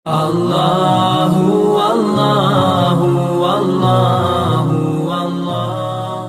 Allahu Allahu Allahu Allah.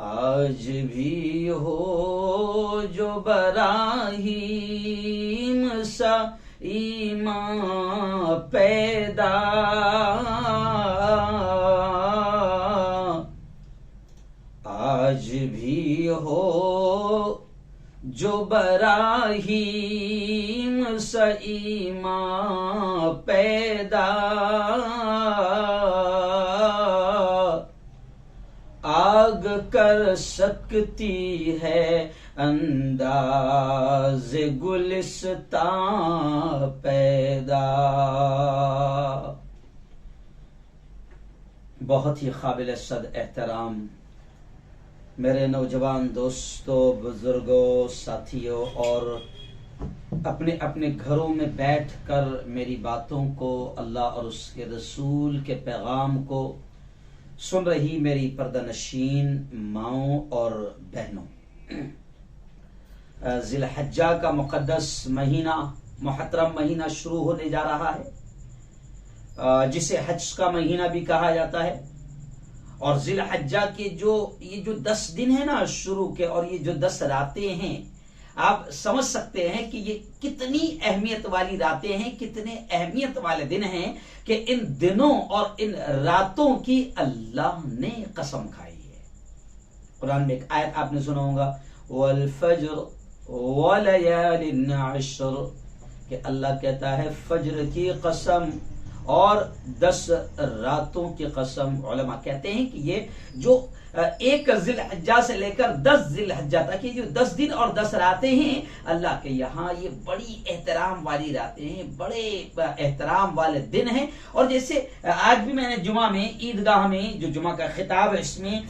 आज भी हो जो बराहीम सा ईमान पैदा, आज भी हो जो बराहीम सा ईमान पैदा, आग कर सकती है अंदाज गुलिस्तां पैदा। बहुत ही काबिल सद एहतराम मेरे नौजवान दोस्तों, बुजुर्गों, साथियों और अपने अपने घरों में बैठकर मेरी बातों को, अल्लाह और उसके रसूल के पैगाम को सुन रही मेरी पर्दानशीन माओं और बहनों, जिलहज्जा का मुकद्दस महीना, मुहतरम महीना शुरू होने जा रहा है, जिसे हज का महीना भी कहा जाता है। और जिलहज्जा के ये जो 10 दिन है ना शुरू के, और ये जो 10 रातें हैं, आप समझ सकते हैं कि ये कितनी अहमियत वाली रातें हैं, कितने अहमियत वाले दिन हैं कि इन दिनों और इन रातों की अल्लाह ने कसम खाई है। कुरान में एक आयत आपने सुना होगा, वल फज्र वलयालिन अश्र, कि अल्लाह कहता है फज्र की कसम और 10 रातों की कसम। उलमा कहते हैं कि ये जो 1 जिलहज्जा से लेकर 10 जिलहज्जा तक ये जो 10 दिन और 10 रातें हैं, अल्लाह के यहाँ ये बड़ी एहतराम वाली रातें हैं, बड़े एहतराम वाले दिन हैं। और जैसे आज भी मैंने जुमा में, ईदगाह में जो जुमा का खिताब है, इसमें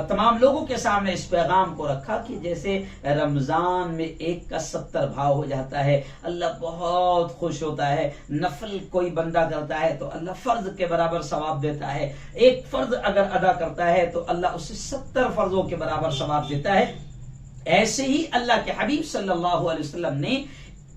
तमाम लोगों के सामने इस पैगाम को रखा कि जैसे रमजान में 1 का 70 भाव हो जाता है, अल्लाह बहुत खुश होता है। नफल कोई बंदा करता है तो अल्लाह फर्ज के बराबर सवाब देता है। एक फर्ज अगर अदा करता है तो अल्लाह उसे 70 फर्जों के बराबर सवाब देता है। ऐसे ही अल्लाह के हबीब सल्लल्लाहु अलैहि वसल्लम ने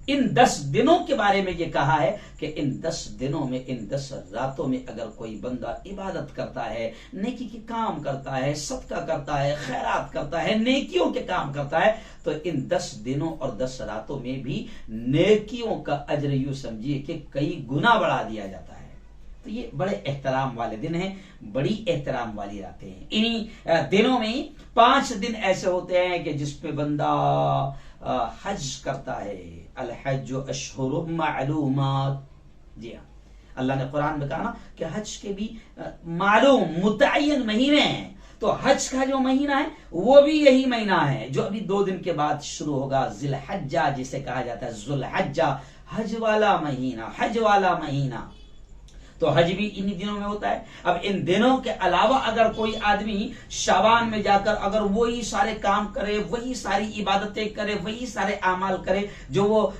इन 10 दिनों के बारे में ये कहा है कि इन 10 दिनों में, इन 10 रातों में अगर कोई बंदा इबादत करता है, नेकी के काम करता है, सदका करता है, खैरात करता है, नेकियों के काम करता है, तो इन 10 दिनों और 10 रातों में भी नेकियों का अजर यूं समझिए कि कई गुना बढ़ा दिया जाता है। तो ये बड़े एहतराम वाले दिन हैं, बड़ी एहतराम वाली रातें हैं। इन्हीं दिनों में 5 दिन ऐसे होते हैं कि जिसपे बंदा हज करता है। अल हज अशहुरुम मालूमात। जी हाँ, अल्लाह ने कुरान में कहा ना कि हज के भी मालूम मुतअय्यन महीने हैं। तो हज का जो महीना है वो भी यही महीना है जो अभी 2 दिन के बाद शुरू होगा, जिलहज्जा जिसे कहा जाता है, जुलहज्जा, हज वाला महीना, हज वाला महीना। तो हज भी इन्हीं दिनों में होता है। अब इन दिनों के अलावा अगर कोई आदमी शाबान में जाकर अगर वही सारे काम करे, वही सारी इबादतें करे, वही सारे आमाल करे जो वो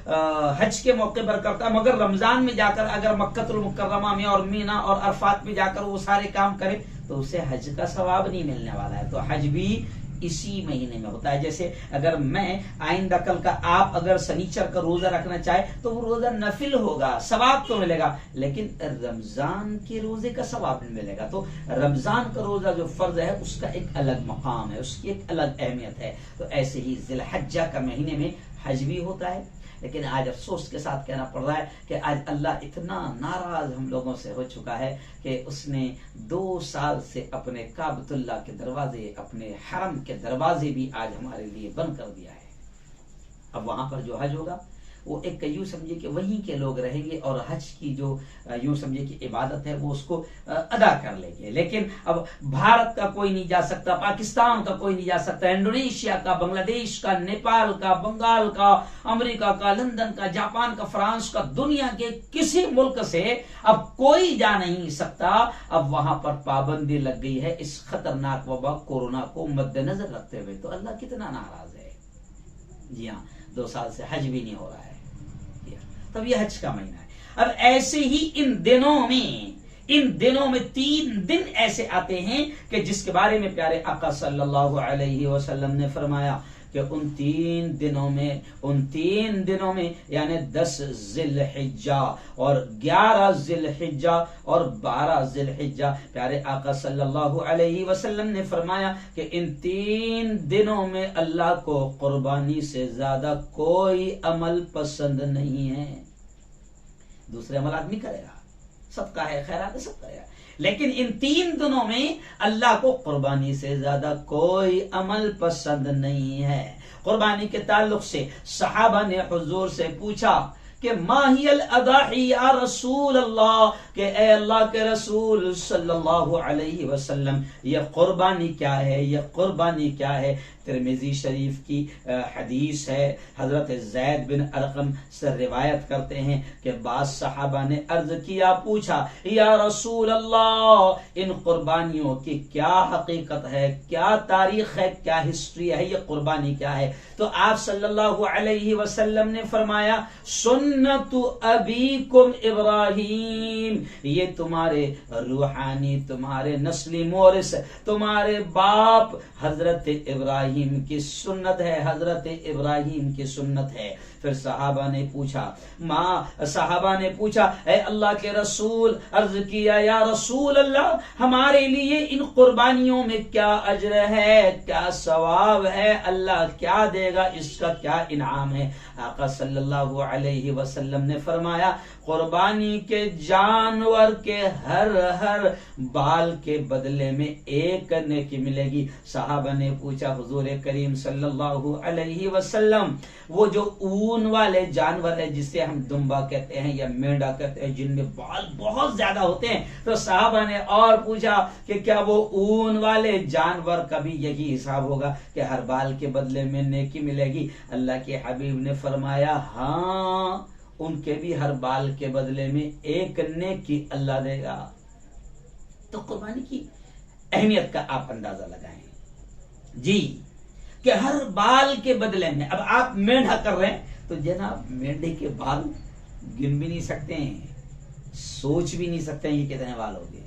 हज के मौके पर करता है, मगर रमजान में जाकर अगर मक्कतुल मुकर्रमा में और मीना और अरफात में जाकर वो सारे काम करे तो उसे हज का सवाब नहीं मिलने वाला है। तो हज भी इसी महीने में होता है। जैसे अगर मैं आइंदा कल का आप अगर शनिचर का रोजा रखना चाहे तो वो रोजा नफिल होगा, सवाब तो मिलेगा, लेकिन रमजान के रोजे का सवाब नहीं मिलेगा। तो रमजान का रोजा जो फर्ज है उसका एक अलग मकाम है, उसकी एक अलग अहमियत है। तो ऐसे ही जिलहज्जा का महीने में हज भी होता है। लेकिन आज अफसोस के साथ कहना पड़ रहा है कि आज अल्लाह इतना नाराज हम लोगों से हो चुका है कि उसने 2 साल से अपने काबतुल्लाह के दरवाजे, अपने हरम के दरवाजे भी आज हमारे लिए बंद कर दिया है। अब वहां पर जो हज होगा वो एक यूं समझिए कि वहीं के लोग रहेंगे और हज की जो यूं समझिए कि इबादत है वो उसको अदा कर लेंगे। लेकिन अब भारत का कोई नहीं जा सकता, पाकिस्तान का कोई नहीं जा सकता, इंडोनेशिया का, बांग्लादेश का, नेपाल का, बंगाल का, अमेरिका का, लंदन का, जापान का, फ्रांस का, दुनिया के किसी मुल्क से अब कोई जा नहीं सकता। अब वहां पर पाबंदी लग गई है इस खतरनाक वबा कोरोना को मद्देनजर रखते हुए। तो अल्लाह कितना नाराज है। जी हाँ, 2 साल से हज भी नहीं हो रहा है। तब यह हज का महीना है। अब ऐसे ही इन दिनों में 3 दिन ऐसे आते हैं कि जिसके बारे में प्यारे आका सल्लल्लाहु अलैहि वसल्लम ने फरमाया कि उन 3 दिनों में यानी 10 जिलहिज्जा और 11 जिलहिज्जा और 12 जिलहिज्जा, प्यारे आका सल्लल्लाहु अलैहि वसल्लम ने फरमाया कि इन 3 दिनों में अल्लाह को कुर्बानी से ज्यादा कोई अमल पसंद नहीं है। दूसरे अमल आदमी करेगा, सबका है, खैरात सब करेगा, लेकिन इन 3 दिनों में अल्लाह को कुर्बानी से ज्यादा कोई अमल पसंद नहीं है। कुर्बानी के ताल्लुक से सहाबा ने हुजूर से पूछा कि माहियल अदाही या रसूल अल्लाह, के ए अल्लाह के रसूल सल्लल्लाहु अलैहि वसल्लम ये कुर्बानी क्या है, ये कुर्बानी क्या है। तिरमिजी शरीफ की हदीस है, हजरत ज़ैद बिन अरकम से रिवायत करते हैं कि बाज़ सहाबा ने अर्ज किया, पूछा या रसूल अल्लाह इन कुर्बानियों की क्या हकीकत है, क्या तारीख है, क्या हिस्ट्री है, ये कुर्बानी क्या है। तो आप सल्लल्लाहु अलैहि वसल्लम ने फरमाया सुन्नतु अबीकुम इब्राहीम, ये तुम्हारे रूहानी, तुम्हारे नस्ली मोरिस, तुम्हारे बाप हजरत इब्राहीम की सुन्नत है, हजरत इब्राहीम की सुन्नत है। फिर सहाबा ने पूछा ए अल्लाह के रसूल, अर्ज किया या रसूल अल्लाह हमारे लिए इन कुर्बानियों में क्या अजर है, क्या सवाब है, अल्लाह क्या देगा, इसका क्या इनाम है। आका सल्लल्लाहु अलैहि वसल्लम ने फरमाया कुर्बानी के जानवर के हर बाल के बदले में 1 नेकी मिलेगी। सहाबा ने पूछा हुजूर करीम सल्लल्लाहु अलैहि वसल्लम वो जो ऊन वाले जानवर है जिसे हम दुम्बा कहते हैं या मेंढा कहते हैं, जिनमें बाल बहुत ज्यादा होते हैं, तो साहबा ने और पूछा कि क्या वो ऊन वाले जानवर का भी यही हिसाब होगा कि हर बाल के बदले में नेकी मिलेगी। अल्लाह के हबीब ने फरमाया हाँ, उनके भी हर बाल के बदले में 1 नेकी अल्लाह देगा। तो कुर्बानी की अहमियत का आप अंदाजा लगाएं जी, कि हर बाल के बदले में, अब आप मेंढा कर रहे हैं तो जनाब मेंढे के बाल गिन भी नहीं सकते हैं, सोच भी नहीं सकते हैं कि कितने बाल हो गए।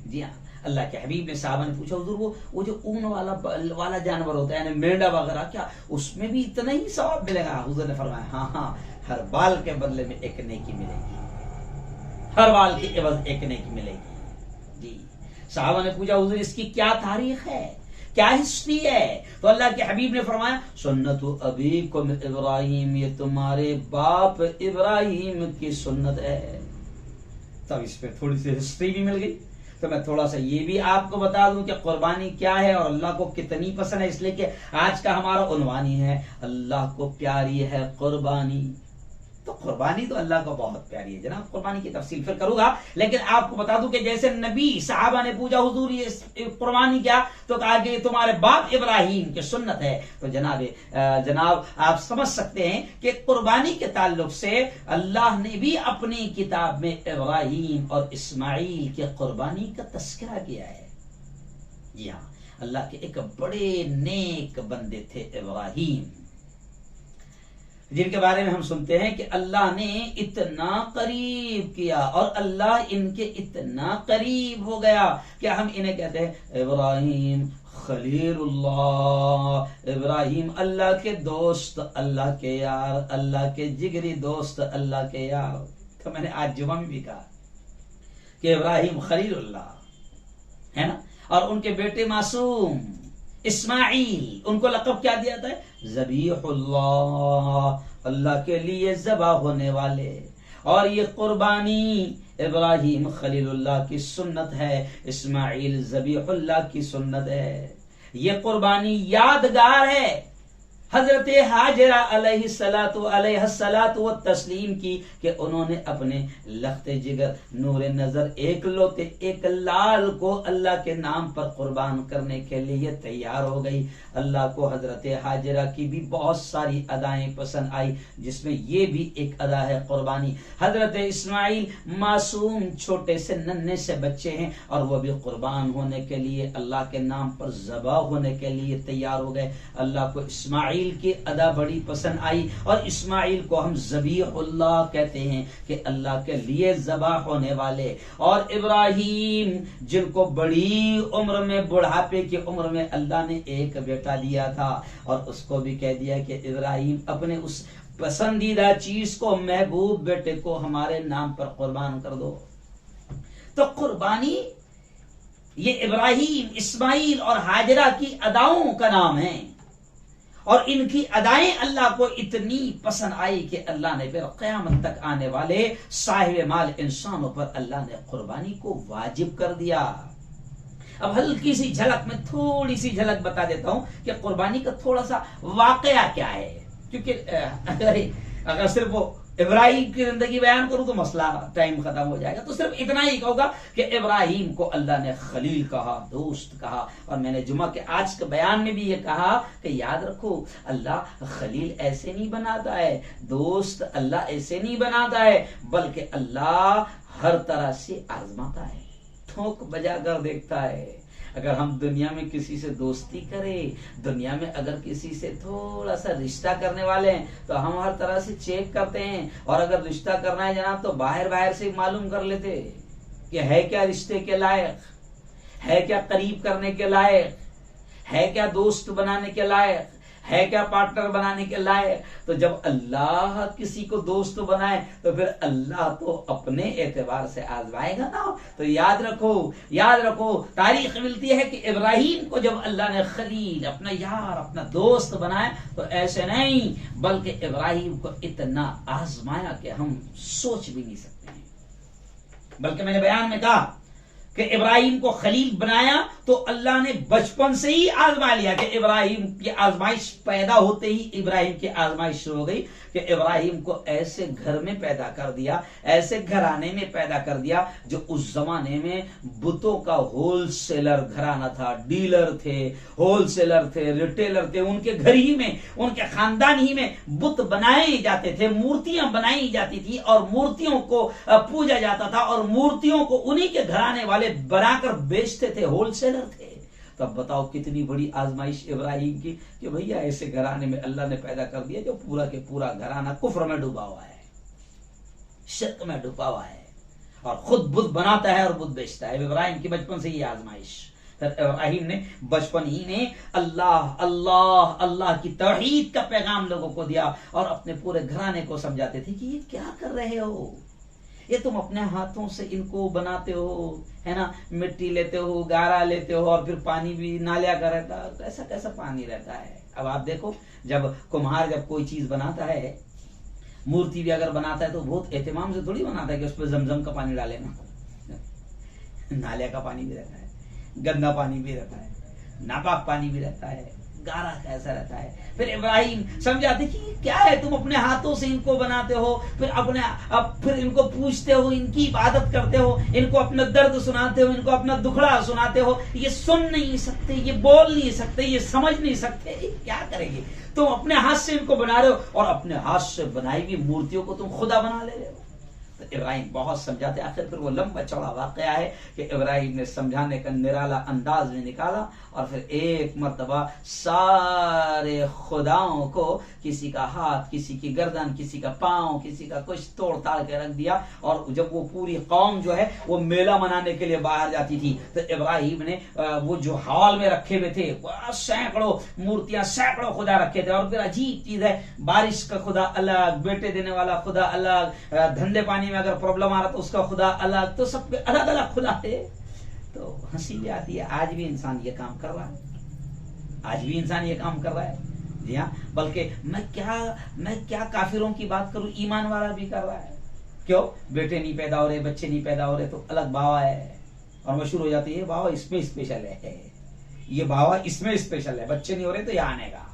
जी हाँ, अल्लाह के हबीब ने साहबा ने पूछा हुजूर वो जो ऊन वाला जानवर होता है मेंढा वगैरह, क्या उसमें भी इतना ही सवाब मिलेगा? हुजूर ने फरमाया हाँ, हर बाल के बदले में 1 नेकी मिलेगी, हर बाल की एवज 1 नेकी मिलेगी। जी, साहबा ने पूछा हुजूर इसकी क्या तारीख है, क्या हिस्ट्री है? तो अल्लाह के हबीब ने फरमाया सुन्नतु अबीकुम इब्राहीम, ये तुम्हारे बाप इब्राहिम की सुन्नत है। तब इस पे थोड़ी सी हिस्ट्री भी मिल गई। तो मैं थोड़ा सा ये भी आपको बता दूं कि कुर्बानी क्या है और अल्लाह को कितनी पसंद है, इसलिए कि आज का हमारा उन्वान ही है अल्लाह को प्यारी है कुर्बानी। तो कुर्बानी तो अल्लाह को बहुत प्यारी है जनाब। कुर्बानी की तफसील फिर करूंगा, लेकिन आपको बता दूं कि जैसे नबी साहबा ने पूछा हुजूर ये कुर्बानी क्या, तो कहा कि तुम्हारे बाप इब्राहिम की सुन्नत है। तो जनाब आप समझ सकते हैं कि कुर्बानी के ताल्लुक से अल्लाह ने भी अपनी किताब में इब्राहिम और इस्माइल के कुर्बानी का तस्करा किया है। जी हाँ, अल्लाह के एक बड़े नेक बंदे थे इब्राहिम, जिनके बारे में हम सुनते हैं कि अल्लाह ने इतना करीब किया और अल्लाह इनके इतना करीब हो गया कि हम इन्हें कहते हैं इब्राहिम खलीलुल्लाह, इब्राहिम अल्लाह के दोस्त, अल्लाह के यार, अल्लाह के जिगरी दोस्त, अल्लाह के यार। तो मैंने आज जुमा में भी कहा कि इब्राहिम खलीलुल्लाह है ना, और उनके बेटे मासूम इस्माइल, उनको लक़ब क्या दिया था? ज़बीहुल्लाह, अल्लाह के लिए ज़बा होने वाले। और ये कुर्बानी इब्राहिम खलीलुल्लाह की सुन्नत है, इस्माइल ज़बीहुल्लाह की सुन्नत है। ये कुर्बानी यादगार है हजरत हाजरा अलैहिस्सलातु व तस्लीम की, कि उन्होंने अपने लख्ते जिगर नूर नजर एक लोते एक लाल को अल्लाह के नाम पर कुर्बान करने के लिए तैयार हो गई। अल्लाह को हजरत हाजरा की भी बहुत सारी अदाएं पसंद आई, जिसमें ये भी एक अदा है कुर्बानी। हजरत इस्माइल मासूम छोटे से नन्हे से बच्चे हैं और वह भी कुर्बान होने के लिए अल्लाह के नाम पर ज़बा होने के लिए तैयार हो गए। अल्लाह को इस्माइल की अदा बड़ी पसंद आई और इस्माइल को हम ज़बीहुल्लाह कहते हैं कि अल्लाह के लिए ज़बा होने वाले। और इब्राहिम जिनको बड़ी उम्र में, बुढ़ापे की उम्र में अल्लाह ने एक बेटा दिया था और उसको भी कह दिया कि इब्राहिम अपने उस पसंदीदा चीज को, महबूब बेटे को हमारे नाम पर कुर्बान कर दो। तो कुर्बानी ये इब्राहिम, इस्माइल और हाजरा की अदाओं का नाम है और इनकी अदाएं अल्लाह को इतनी पसंद आई कि अल्लाह ने फिर क़यामत तक आने वाले साहिब माल इंसानों पर अल्लाह ने कुर्बानी को वाजिब कर दिया। अब हल्की सी झलक में थोड़ी सी झलक बता देता हूं कि कुर्बानी का थोड़ा सा वाकया क्या है, क्योंकि अगर सिर्फ वो इब्राहिम की जिंदगी बयान करूं तो मसला टाइम खत्म हो जाएगा। तो सिर्फ इतना ही कहूंगा कि इब्राहिम को अल्लाह ने खलील कहा, दोस्त कहा। और मैंने जुमा के आज के बयान में भी ये कहा कि याद रखो, अल्लाह खलील ऐसे नहीं बनाता है, दोस्त अल्लाह ऐसे नहीं बनाता है, बल्कि अल्लाह हर तरह से आजमाता है, ठोक बजा कर देखता है। अगर हम दुनिया में किसी से दोस्ती करें, दुनिया में अगर किसी से थोड़ा सा रिश्ता करने वाले हैं, तो हम हर तरह से चेक करते हैं। और अगर रिश्ता करना है जनाब तो बाहर से मालूम कर लेते कि है क्या रिश्ते के लायक, है क्या करीब करने के लायक, है क्या दोस्त बनाने के लायक, है क्या पार्टनर बनाने के लायक। तो जब अल्लाह किसी को दोस्त बनाए तो फिर अल्लाह तो अपने एतबार से आजमाएगा ना। तो याद रखो तारीख मिलती है कि इब्राहिम को जब अल्लाह ने खलील, अपना यार, अपना दोस्त बनाया, तो ऐसे नहीं बल्कि इब्राहिम को इतना आजमाया कि हम सोच भी नहीं सकते हैं। बल्कि मैंने बयान में कहा कि इब्राहिम को खलील बनाया तो अल्लाह ने बचपन से ही आजमा लिया कि इब्राहिम की आजमाइश पैदा होते ही इब्राहिम की आजमाइश शुरू हो गई कि इब्राहिम को ऐसे घर में पैदा कर दिया, ऐसे घराने में पैदा कर दिया जो उस जमाने में बुतों का होलसेलर घराना था। डीलर थे, होलसेलर थे, रिटेलर थे। उनके घर ही में, उनके खानदान ही में बुत बनाए जाते थे, मूर्तियां बनाई जाती थी और मूर्तियों को पूजा जाता था और मूर्तियों को उन्हीं के घराने वाले बनाकर बेचते थे, होलसेलर थे। तब बताओ कितनी बड़ी आजमाइश इब्राहिम की कि भैया ऐसे घराने में अल्लाह ने पैदा कर दिया जो पूरा के पूरा घराना कुफ्र में डूबा हुआ है, शिर्क में डूबा हुआ है और खुद बुत बनाता है और बुत बेचता है। इब्राहिम की बचपन से ही आजमाइश। फिर इब्राहिम ने बचपन ही में अल्लाह अल्लाह अल्लाह की तौहीद का पैगाम लोगों को दिया और अपने पूरे घराने को समझाते थे कि ये क्या कर रहे हो, ये तुम अपने हाथों से इनको बनाते हो, है ना, मिट्टी लेते हो, गारा लेते हो और फिर पानी भी नालिया का रहता है, कैसा कैसा पानी रहता है। अब आप देखो, जब कुम्हार जब कोई चीज बनाता है, मूर्ति भी अगर बनाता है तो बहुत एहतमाम से थोड़ी बनाता है कि उस पर जमजम का पानी डालेना। नालिया का पानी भी रहता है, गंदा पानी भी रहता है, नापाक पानी भी रहता है, गारा कैसा रहता है। फिर इब्राहिम समझाते कि क्या है, तुम अपने हाथों से इनको बनाते हो, फिर इनको पूछते हो, इनकी इबादत करते हो, इनको अपना दर्द सुनाते हो, इनको अपना दुखड़ा सुनाते हो, ये सुन नहीं सकते, ये बोल नहीं सकते, ये समझ नहीं सकते, क्या करेंगे? तुम अपने हाथ से इनको बना रहे हो और अपने हाथ से बनाई हुई मूर्तियों को तुम खुदा बना ले रहे हो। तो इब्राहिम बहुत समझाते, आखिर फिर वो लंबा चौड़ा वाकया है कि इब्राहिम ने समझाने का निराला अंदाज में निकाला और फिर एक मर्तबा सारे खुदाओं को, किसी का हाथ, किसी की गर्दन, किसी का पांव, किसी का कुछ तोड़ ताड़ के रख दिया। और जब वो पूरी कौम जो है वो मेला मनाने के लिए बाहर जाती थी तो इब्राहिम ने वो जो हॉल में रखे हुए थे सैकड़ों मूर्तियां, सैकड़ों खुदा रखे थे। और फिर अजीब चीज है, बारिश का खुदा अलग, बेटे देने वाला खुदा अलग, धंधे पानी में अगर प्रॉब्लम आ रहा तो उसका खुदा अलग, तो सबके अलग अलग खुदा थे। तो हंसी भी आती है, आज भी इंसान ये काम कर रहा है, आज भी इंसान ये काम कर रहा है। जी हाँ, बल्कि मैं क्या काफिरों की बात करूं, ईमान वाला भी कर रहा है। क्यों? बेटे नहीं पैदा हो रहे, बच्चे नहीं पैदा हो रहे तो अलग बावा है, और मशहूर हो जाती है बावा इसमें स्पेशल है, ये बावा इसमें स्पेशल है, बच्चे नहीं हो रहे तो यहाँ आने का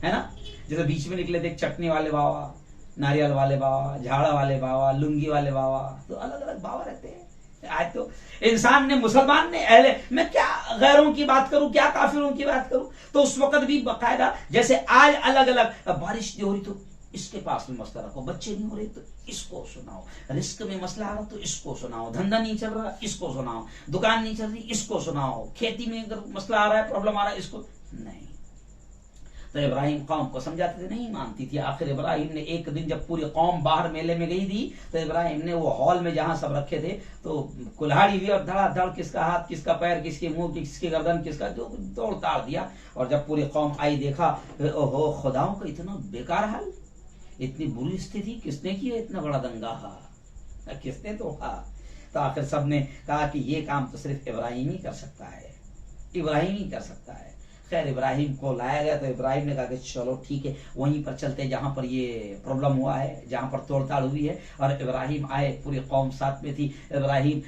है ना। जैसे बीच में निकले थे चटनी वाले बाबा, नारियल वाले बाबा, झाड़ा वाले बाबा, लुंगी वाले बाबा, तो अलग अलग बाबा रहते हैं। आज तो इंसान ने, मुसलमान ने, अहले, मैं क्या गैरों की बात करूं, क्या काफिरों की बात करूं, तो उस वक्त भी बाकायदा जैसे आज अलग अलग, बारिश नहीं हो रही तो इसके पास में मसला रखो, बच्चे नहीं हो रहे तो इसको सुनाओ, रिस्क में मसला आ रहा तो इसको सुनाओ, धंधा नहीं चल रहा इसको सुनाओ, दुकान नहीं चल रही इसको सुनाओ, खेती में अगर मसला आ रहा है, प्रॉब्लम आ रहा है, इसको नहीं। तो इब्राहिम कौम को समझाते थे, नहीं मानती थी। आखिर इब्राहिम ने एक दिन जब पूरी कौम बाहर मेले में गई थी तो इब्राहिम ने वो हॉल में जहां सब रखे थे तो कुल्हाड़ी ली और धड़ाधड़ किसका हाथ, किसका पैर, किसके मुंह, किसकी गर्दन, किसका जो तोड़ ताड़ दिया। और जब पूरी कौम आई, देखा ओहो खुदाओं का इतना बेकार हाल, इतनी बुरी स्थिति, किसने की है इतना बड़ा दंगा, किसने तोड़ा? तो आखिर सबने कहा कि ये काम तो सिर्फ इब्राहिम ही कर सकता है, इब्राहिम ही कर सकता है। खैर इब्राहिम को लाया गया तो इब्राहिम ने कहा कि चलो ठीक है, वहीं पर चलते जहां पर ये प्रॉब्लम हुआ है, जहां पर तोड़ताड़ हुई है। और इब्राहिम आए, पूरी कौम साथ में थी। इब्राहिम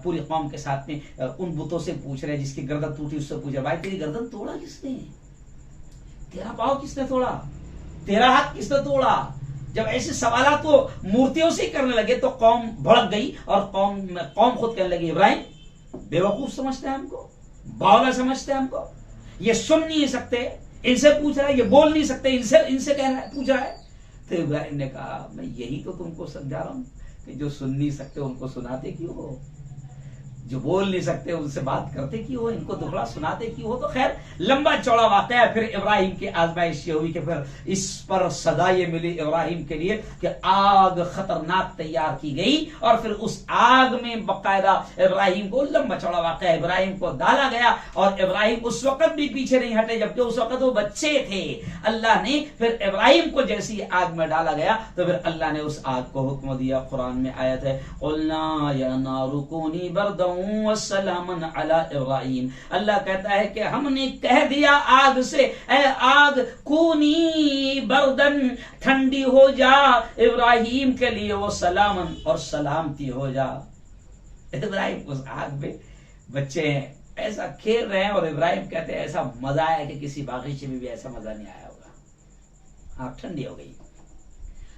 पूरी कौम के साथ में उन बुतों से पूछ रहे, जिसकी गर्दन टूटी उससे पूछ रहे, भाई तेरी गर्दन तोड़ा किसने, तेरा पाँव किसने तोड़ा, तेरा हाथ किसने तोड़ा? जब ऐसे सवाल तो मूर्तियों से करने लगे तो कौम भड़क गई और कौम खुद कहने लगी, इब्राहिम बेवकूफ समझते हैं हमको, बावला समझते हैं हमको, ये सुन नहीं सकते, इनसे पूछ रहा है, ये बोल नहीं सकते, इनसे कह रहा है, पूछ रहा है। तो इब्राहिम ने कहा, मैं यही तो तुमको समझा रहा हूं कि जो सुन नहीं सकते उनको सुनाते क्यों हो, जो बोल नहीं सकते उनसे बात करते क्यों हो, इनको दुखड़ा सुनाते क्यों हो। तो खैर लंबा चौड़ा वाकया है। फिर इब्राहिम की आजमाइश ये हुई कि फिर इस पर सदा ये मिली इब्राहिम के लिए कि आग खतरनाक तैयार की गई और फिर उस आग में बकायदा इब्राहिम को, लंबा चौड़ा वाकया, इब्राहिम को डाला गया और इब्राहिम उस वक्त भी पीछे नहीं हटे, जबकि उस वक्त वो बच्चे थे। अल्लाह ने फिर इब्राहिम को जैसी आग में डाला गया तो फिर अल्लाह ने उस आग को हुक्म दिया। कुरान में आयत है, कुलना या नारु कूनी बरदन वस्सलामन अला इब्राहिम। अल्लाह कहता है कि हमने कह दिया आग से, ए आग कूनी बरदन, ठंडी हो जा इब्राहिम के लिए, वो सलामन, और सलामती हो जा। इब्राहिम उस आग में, बच्चे हैं ऐसा खेल रहे हैं और इब्राहिम कहते हैं ऐसा मजा आया कि किसी बागीचे में भी ऐसा मजा नहीं आया होगा, आग ठंडी हो गई।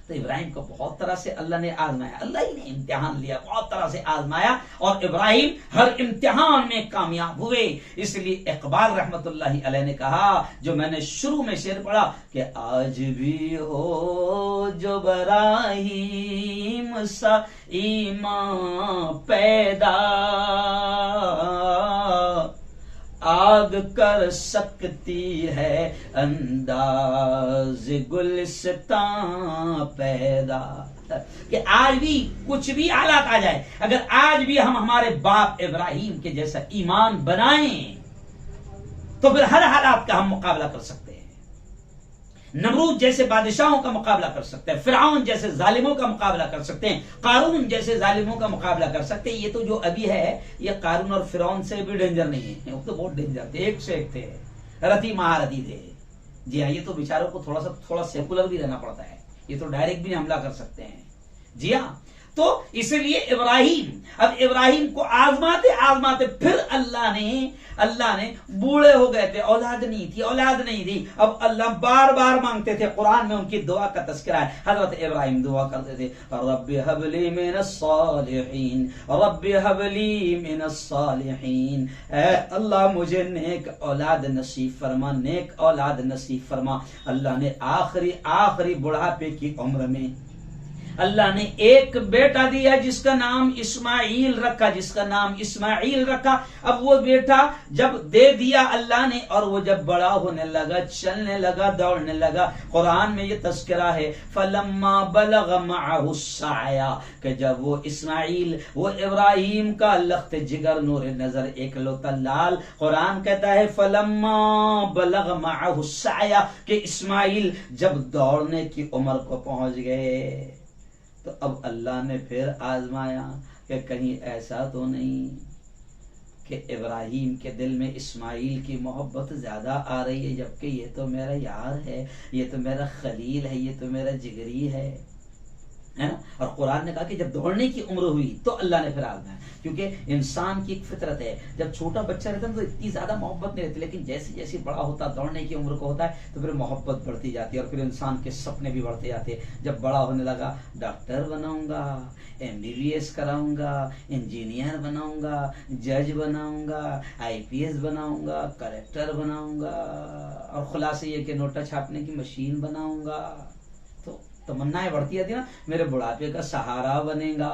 तो इब्राहिम को बहुत तरह से अल्लाह ने आजमाया, अल्लाह ही ने इम्तिहान लिया, बहुत तरह से आजमाया और इब्राहिम हर इम्तिहान में कामयाब हुए। इसलिए इकबाल रहमतुल्लाहि अलैह ने कहा, जो मैंने शुरू में शेर पढ़ा, कि आज भी हो जो इब्राहिम सा ईमान पैदा, आग कर सकती है अंदाज गुलिस्तां पैदा। कि आज भी कुछ भी हालात आ जाए, अगर आज भी हम हमारे बाप इब्राहिम के जैसा ईमान बनाएं तो फिर हर हालात का हम मुकाबला कर सकते हैं। नमरूद जैसे बादशाहों का मुकाबला कर सकते हैं, फिरौन जैसे जालिमों का मुकाबला कर सकते हैं, कारून जैसे जालिमों का मुकाबला कर सकते हैं। ये तो जो अभी है, ये कारून और फिरौन से भी डेंजर नहीं है, वो तो बहुत डेंजर थे, एक से एक थे, रति महारथी थे। जी हाँ, ये तो बेचारों को थोड़ा सेकुलर भी रहना पड़ता है, ये तो डायरेक्ट भी हमला कर सकते हैं। जी हाँ, तो इसलिए इब्राहिम, अब इब्राहिम को आजमाते आजमाते फिर अल्लाह ने बूढ़े हो गए थे, औलाद नहीं थी। अब अल्लाह बार बार मांगते थे। कुरान में उनकी दुआ का तस्करा है। हजरत इब्राहिम दुआ करते थे, रब्बी हबली मिनस सालिहीन, रब्बी हबली मिनस सालिहीन, ऐ अल्लाह मुझे नेक औलाद नसीब फरमा, नेक औलाद नसीब फरमा। अल्लाह ने आखिरी बुढ़ापे की उम्र में अल्लाह ने एक बेटा दिया जिसका नाम इस्माइल रखा। अब वो बेटा जब दे दिया अल्लाह ने, और वो जब बड़ा होने लगा, चलने लगा, दौड़ने लगा, कुरान में ये तस्करा है, फलम्मा बलग मअहु साया, कि जब वो इस्माइल, वो इब्राहिम का लख्त जिगर नूर नजर एकलौता लाल, कुरान कहता है फलम्मा बलग मअहु साया, कि इस्माइल जब दौड़ने की उम्र को पहुंच गए, तो अब अल्लाह ने फिर आजमाया कि कहीं ऐसा तो नहीं कि इब्राहिम के दिल में इस्माइल की मोहब्बत ज्यादा आ रही है, जबकि ये तो मेरा यार है, ये तो मेरा खलील है, ये तो मेरा जिगरी है ना। और कुरान ने कहा कि जब दौड़ने की उम्र हुई तो अल्लाह ने फिर आजमाया, क्योंकि इंसान की एक फितरत है, जब छोटा बच्चा रहता है तो इतनी ज्यादा मोहब्बत नहीं रहती, लेकिन जैसे जैसे बड़ा होता, दौड़ने की उम्र को होता है, तो फिर मोहब्बत बढ़ती जाती है, और फिर इंसान के सपने भी बढ़ते जाते हैं। जब बड़ा होने लगा, डॉक्टर बनाऊंगा, MBBS कराऊंगा, इंजीनियर बनाऊंगा, जज बनाऊंगा, IPS बनाऊंगा, कलेक्टर बनाऊंगा, और खुलासे ये कि नोटा छापने की मशीन बनाऊंगा, तो तमन्नाएं बढ़ती जाती है ना, मेरे बुढ़ापे का सहारा बनेगा,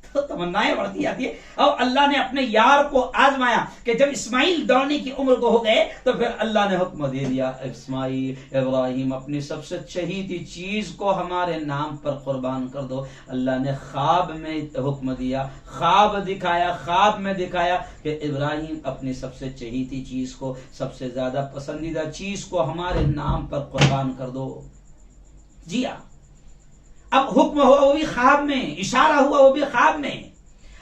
तो तमन्नाएं बढ़ती जाती है। अब अल्लाह ने अपने यार को आजमाया कि जब इस्माइल दौड़ने की उम्र को हो गए, तो फिर अल्लाह ने हुक्म दे दिया, इब्राहिम अपनी सबसे चहीती चीज को हमारे नाम पर कुर्बान कर दो। अल्लाह ने ख्वाब में हुक्म दिया, ख्वाब में दिखाया कि इब्राहिम अपनी सबसे चहीती चीज को, सबसे ज्यादा पसंदीदा चीज को हमारे नाम पर कुर्बान कर दो। जी हाँ, अब हुक्म हुआ वो भी ख्वाब में, इशारा हुआ वो भी ख्वाब में।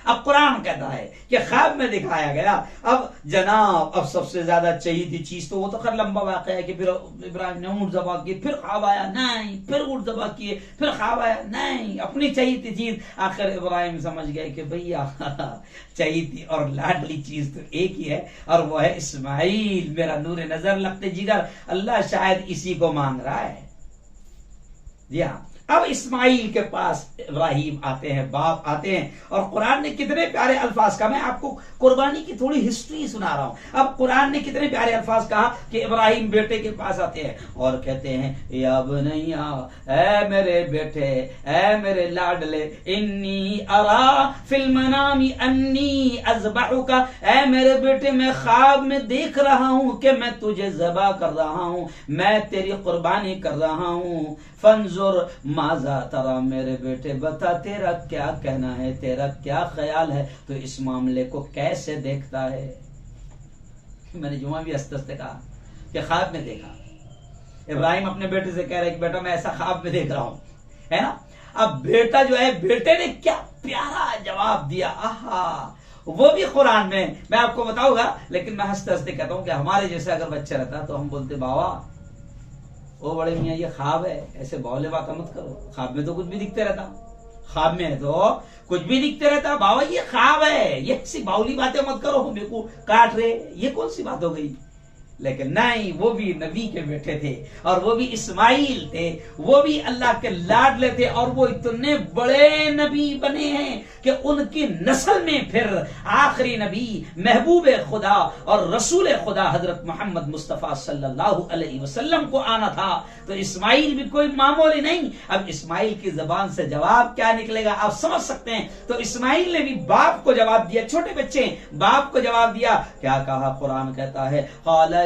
अब कुरान कहता है कि ख्वाब में दिखाया गया। अब जनाब, अब सबसे ज्यादा चाहिए चीज तो वो तो खैर लंबा वाक़या है कि फिर इब्राहिम ने ऊंट ज़बह किए, फिर ख्वाब आया नहीं, फिर ऊंट ज़बह किए, फिर ख्वाब आया नहीं, अपनी चाहिए चीज। आखिर इब्राहिम समझ गए कि भैया चाहिए और लाडली चीज तो एक ही है, और वो है इस्माइल, मेरा नूर नजर, लगते जिगर। अल्लाह शायद इसी को मांग रहा है। जी हाँ, अब इस्माइल के पास इब्राहिम आते हैं, बाप आते हैं, और कुरान ने कितने प्यारे अल्फाज का, मैं आपको कुर्बानी की थोड़ी हिस्ट्री सुना रहा हूं। अब कुरान ने कितने प्यारे अल्फाज कहा कि इब्राहिम बेटे के पास आते हैं और कहते हैं, या बनैया, ऐ मेरे बेटे, ऐ मेरे लाडले, इन्नी अरा फिल मनामी अन्नी अज़बहुका, ऐ मेरे बेटे मैं ख्वाब में देख रहा हूं कि मैं तुझे ज़बा कर रहा हूं, मैं तेरी कुर्बानी कर रहा हूं। फंजुर माजा तरा, मेरे बेटे बता तेरा क्या कहना है, तेरा क्या ख्याल है, तो इस मामले को कैसे देखता है। मैंने जुमा भी हंसते हंसते कहा कि ख्वाब में देखा। इब्राहिम अपने बेटे से कह रहे कि बेटा मैं ऐसा ख्वाब में देख रहा हूं, है ना। अब बेटा जो है, बेटे ने क्या प्यारा जवाब दिया, आहा, वो भी कुरान में मैं आपको बताऊंगा, लेकिन मैं हंसते हंसते कहता हूं कि हमारे जैसे अगर बच्चा रहता तो हम बोलते, बाबा ओ बड़े मियाँ ये ख्वाब है, ऐसे बावले बात मत करो, ख्वाब में तो कुछ भी दिखते रहता, ख्वाब में तो कुछ भी दिखते रहता, बाबा ये ख्वाब है, ये ऐसी बावली बातें मत करो, मेरे को काट रहे, ये कौन सी बात हो गई। लेकिन नहीं, वो भी नबी के बेटे थे, और वो भी इस्माइल थे, वो भी अल्लाह के लाडले थे, और वो इतने बड़े नबी बने हैं कि उनकी नस्ल में फिर आखिरी नबी महबूब खुदा और रसूल खुदा हजरत मोहम्मद मुस्तफा सल्लल्लाहु अलैहि वसल्लम को आना था। तो इस्माइल भी कोई मामूली नहीं। अब इस्माइल की जबान से जवाब क्या निकलेगा आप समझ सकते हैं। तो इस्माइल ने भी बाप को जवाब दिया, छोटे बच्चे बाप को जवाब दिया। क्या कहा, कुरान कहता है,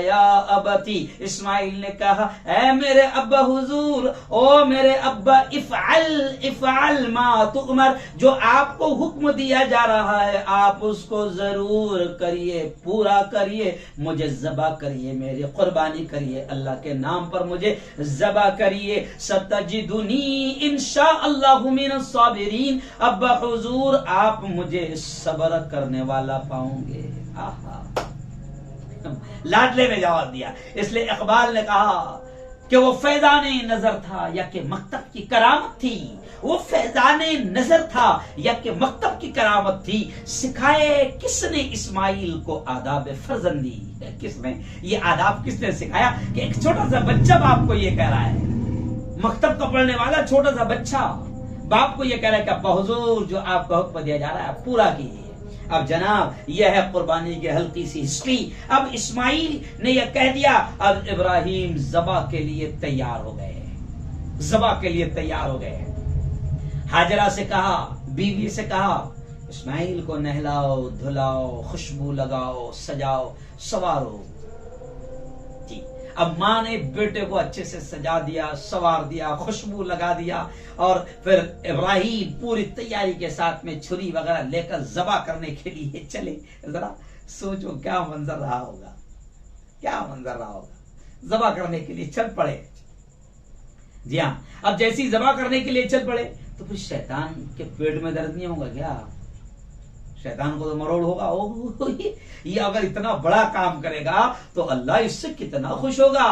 या अबती, इस्माइल ने कहा, ऐ मेरे अब्बा हुजूर, ओ मेरे अब्बा, इफ़अल मा तुअमर, जो आपको हुक्म दिया जा रहा है आप उसको जरूर करिए, पूरा करिए, मुझे ज़बा करिए, मेरी कुर्बानी करिए, अल्लाह के नाम पर मुझे ज़बा करिए। सतजिदुनी इंशाअल्लाहु मिनस साबिरीन, अब्बा हुजूर आप मुझे सब्र करने वाला पाओगे। आहा, लाडले में जवाब दिया। इसलिए इकबाल ने कहा कि वो फैजान नजर था या कि मकतब की करामत थी, वो फैजान नजर था या कि मकतब की करामत थी। सिखाए किसने इस्माइल को आदाब फर्जंदी, किसने ये आदाब किसने सिखाया कि एक छोटा सा बच्चा बाप को ये कह रहा है, मकतब का पढ़ने वाला छोटा सा बच्चा बाप को ये कह रहा है कि अब्बा हुजूर जो आपका हुक्म दिया जा रहा है पूरा कीजिए। अब जनाब यह है कुर्बानी की हल्की सी हिस्ट्री। अब इस्माइल ने यह कह दिया, अब इब्राहिम ज़बा के लिए तैयार हो गए, ज़बा के लिए तैयार हो गए। हाजरा से कहा, बीवी से कहा, इस्माइल को नहलाओ धुलाओ, खुशबू लगाओ, सजाओ सवारो। जी, अब माँ ने बेटे को अच्छे से सजा दिया, सवार दिया, खुशबू लगा दिया और फिर इब्राहिम पूरी तैयारी के साथ में छुरी वगैरह लेकर ज़बा करने के लिए चले। जरा सोचो क्या मंजर रहा होगा, क्या मंजर रहा होगा। ज़बा करने के लिए चल पड़े। जी हाँ, अब जैसी ज़बा करने के लिए चल पड़े तो फिर शैतान के पेट में दर्द नहीं होगा क्या? शैतान को तो मरोड़ होगा, ओ ये अगर इतना बड़ा काम करेगा तो अल्लाह इससे कितना खुश होगा,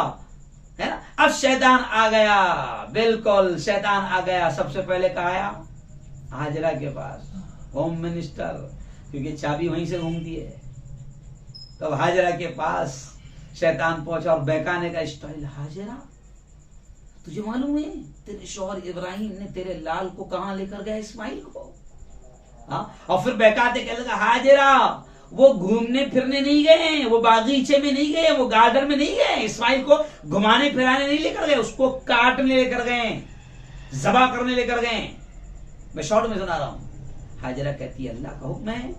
है ना। अब शैतान आ गया, बिल्कुल शैतान आ गया। सबसे पहले कहा आया हाजरा के पास, होम मिनिस्टर, क्योंकि चाबी वहीं से घूमती है। तब हाजरा के पास शैतान पहुंचा और बहकाने का स्टाइल, हाजरा तुझे मालूम है तेरे शौहर इब्राहिम ने तेरे लाल को कहां लेकर गया, इस्माइल को? हाँ, और फिर बहकाते कहने लगा, हाजरा वो घूमने फिरने नहीं गए, वो बागीचे में नहीं गए, वो गार्डन में नहीं गए, इस्माइल को घुमाने फिराने नहीं लेकर गए, उसको काटने लेकर गए, ज़बा करने लेकर गए। मैं शॉर्ट में सुना रहा हूं। हाजरा कहती है अल्लाह का हुक्म है।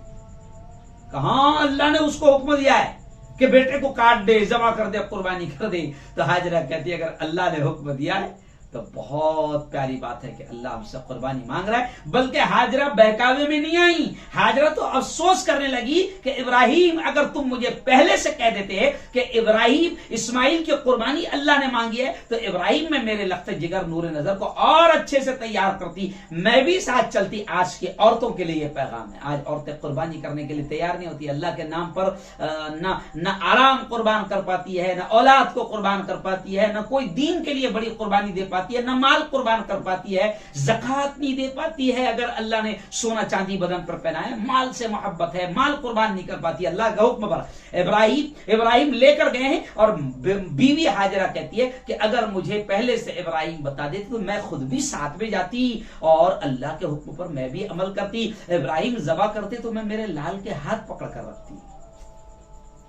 कहां अल्लाह ने उसको हुक्म दिया है कि बेटे को काट दे, ज़बा कर दे, कुर्बानी कर दे? तो हाजरा कहती है अगर अल्लाह ने हुक्म दिया है तो बहुत प्यारी बात है कि अल्लाह हमसे कुर्बानी मांग रहा है। बल्कि हाजरा बहकावे में नहीं आई, हाजरा तो अफसोस करने लगी कि इब्राहिम अगर तुम मुझे पहले से कह देते कि इब्राहिम इस्माइल की कुर्बानी अल्लाह ने मांगी है तो इब्राहिम में मेरे लख्त जिगर नूर नजर को और अच्छे से तैयार करती, मैं भी साथ चलती। आज की औरतों के लिए यह पैगाम है, आज औरतें कुर्बानी करने के लिए तैयार नहीं होती। अल्लाह के नाम पर ना आराम कुर्बान कर पाती है, ना औलाद को कुर्बान कर पाती है, ना कोई दीन के लिए बड़ी कुर्बानी दे पाती है, ना माल कुर्बान कर पाती है, ज़कात नहीं दे पाती है। अगर अल्लाह ने सोना चांदी बदन पर पहना है, माल से मोहब्बत है, माल कुर्बान नहीं कर पाती अल्लाह का हुक्म पर। इब्राहिम लेकर गए हैं और बीवी हाजरा कहती है कि अगर मुझे पहले से इब्राहिम बता देते तो मैं खुद भी साथ में जाती और अल्लाह के हुक्म पर मैं भी अमल करती। इब्राहिम ज़बा करते तो मैं मेरे लाल के हाथ पकड़ कर रखती।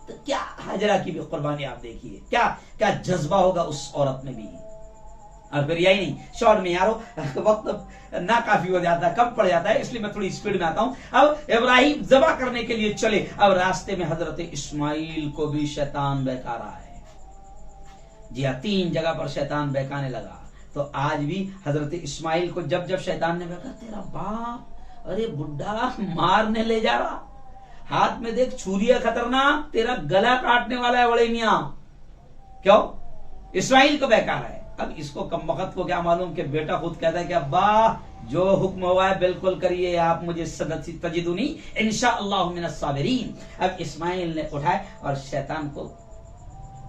तो क्या हाजरा की भी कुर्बानी आप देखिए, क्या क्या जज्बा होगा उस औरत में भी। और फिर यही नहीं, शॉर्ट में यारो वक्त ना काफी हो जाता है, कम पड़ जाता है, इसलिए मैं थोड़ी स्पीड में आता हूं। अब इब्राहिम ज़बा करने के लिए चले। अब रास्ते में हजरत इस्माइल को भी शैतान बहका रहा है। जी हाँ, 3 जगह पर शैतान बहकाने लगा। तो आज भी हजरत इस्माइल को जब जब शैतान ने बहका, तेरा बाप अरे बुड्ढा मारने ले जा रहा, हाथ में देख छुरी है खतरनाक, तेरा गला काटने वाला है बड़े मियां, क्यों इस्माइल को बहका रहा है। अब इसको कमबख्त को क्या मालूम कि बेटा खुद कहता है कि अब्बा जो हुक्म हुआ है बिल्कुल करिए, आप मुझे तजिदुनी इंशाअल्लाह मिनस साबिरीन। अब इस्माइल ने उठाए और शैतान को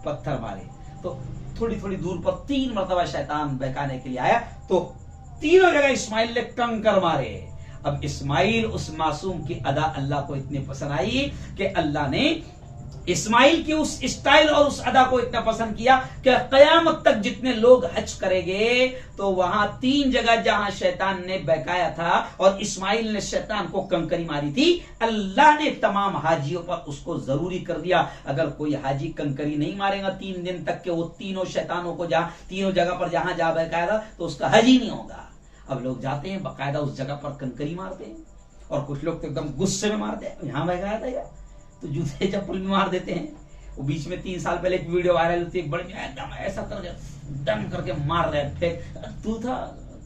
पत्थर मारे। तो थोड़ी थोड़ी दूर पर 3 मरतबा शैतान बहकाने के लिए आया तो तीनों जगह इस्माइल ने कंकर मारे। अब इस्माइल उस मासूम की अदा अल्लाह को इतनी पसंद आई कि अल्लाह ने इस्माइल की उस स्टाइल और उस अदा को इतना पसंद किया कि कयामत तक जितने लोग हज करेंगे तो वहां 3 जगह जहां शैतान ने बहकाया था और इस्माइल ने शैतान को कंकरी मारी थी, अल्लाह ने तमाम हाजियों पर उसको जरूरी कर दिया। अगर कोई हाजी कंकरी नहीं मारेगा 3 दिन तक के वो तीनों शैतानों को जहां तीनों जगह पर जहां जहां बहकाया था तो उसका हज ही नहीं होगा। अब लोग जाते हैं बाकायदा उस जगह पर कंकरी मारते हैं और कुछ लोग तो एकदम गुस्से में मारते हैं, यहां बहकाया था यार तो जूते चप्पल भी मार देते हैं। वो बीच में 3 साल पहले एक वीडियो वायरल हुई थी, एक बड़े एकदम ऐसा करके दम करके मार रहे थे, तू था,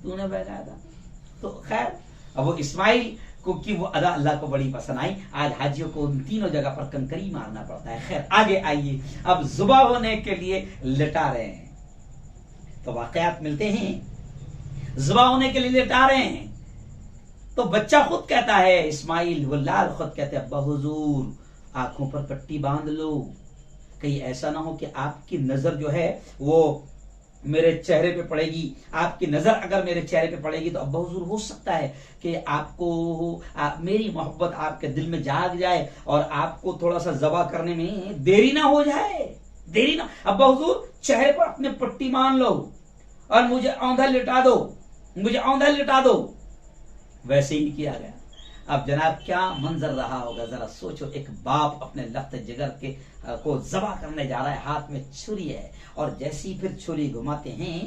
तूने बहकाया था। तो खैर अब वो इस्माइल को की वो अदा अल्लाह को बड़ी पसंद आई। आज हाजियों को उन तीनों जगह पर कंकरी मारना पड़ता है। खैर आगे आइए, अब जुबा होने के लिए लिटा रहे हैं तो वाकयात मिलते हैं। जुबा होने के लिए लिटा रहे हैं तो बच्चा खुद कहता है, इस्माइल वो लाल खुद कहते हैं, अब्बा हुजूर आंखों पर पट्टी बांध लो, कहीं ऐसा ना हो कि आपकी नजर जो है वो मेरे चेहरे पे पड़ेगी, आपकी नजर अगर मेरे चेहरे पे पड़ेगी तो अब्बा हुजूर हो सकता है कि मेरी मोहब्बत आपके दिल में जाग जाए और आपको थोड़ा सा ज़बा करने में देरी ना हो जाए। देरी ना, अब्बा हुजूर चेहरे पर अपने पट्टी मान लो और मुझे औंधा लिटा दो, मुझे औंधा लिटा दो। वैसे ही किया गया। अब जनाब क्या मंजर रहा होगा, जरा सोचो। एक बाप अपने लख्त जिगर के को ज़बा करने जा रहा है, हाथ में छुरी है, और जैसी फिर छुरी घुमाते हैं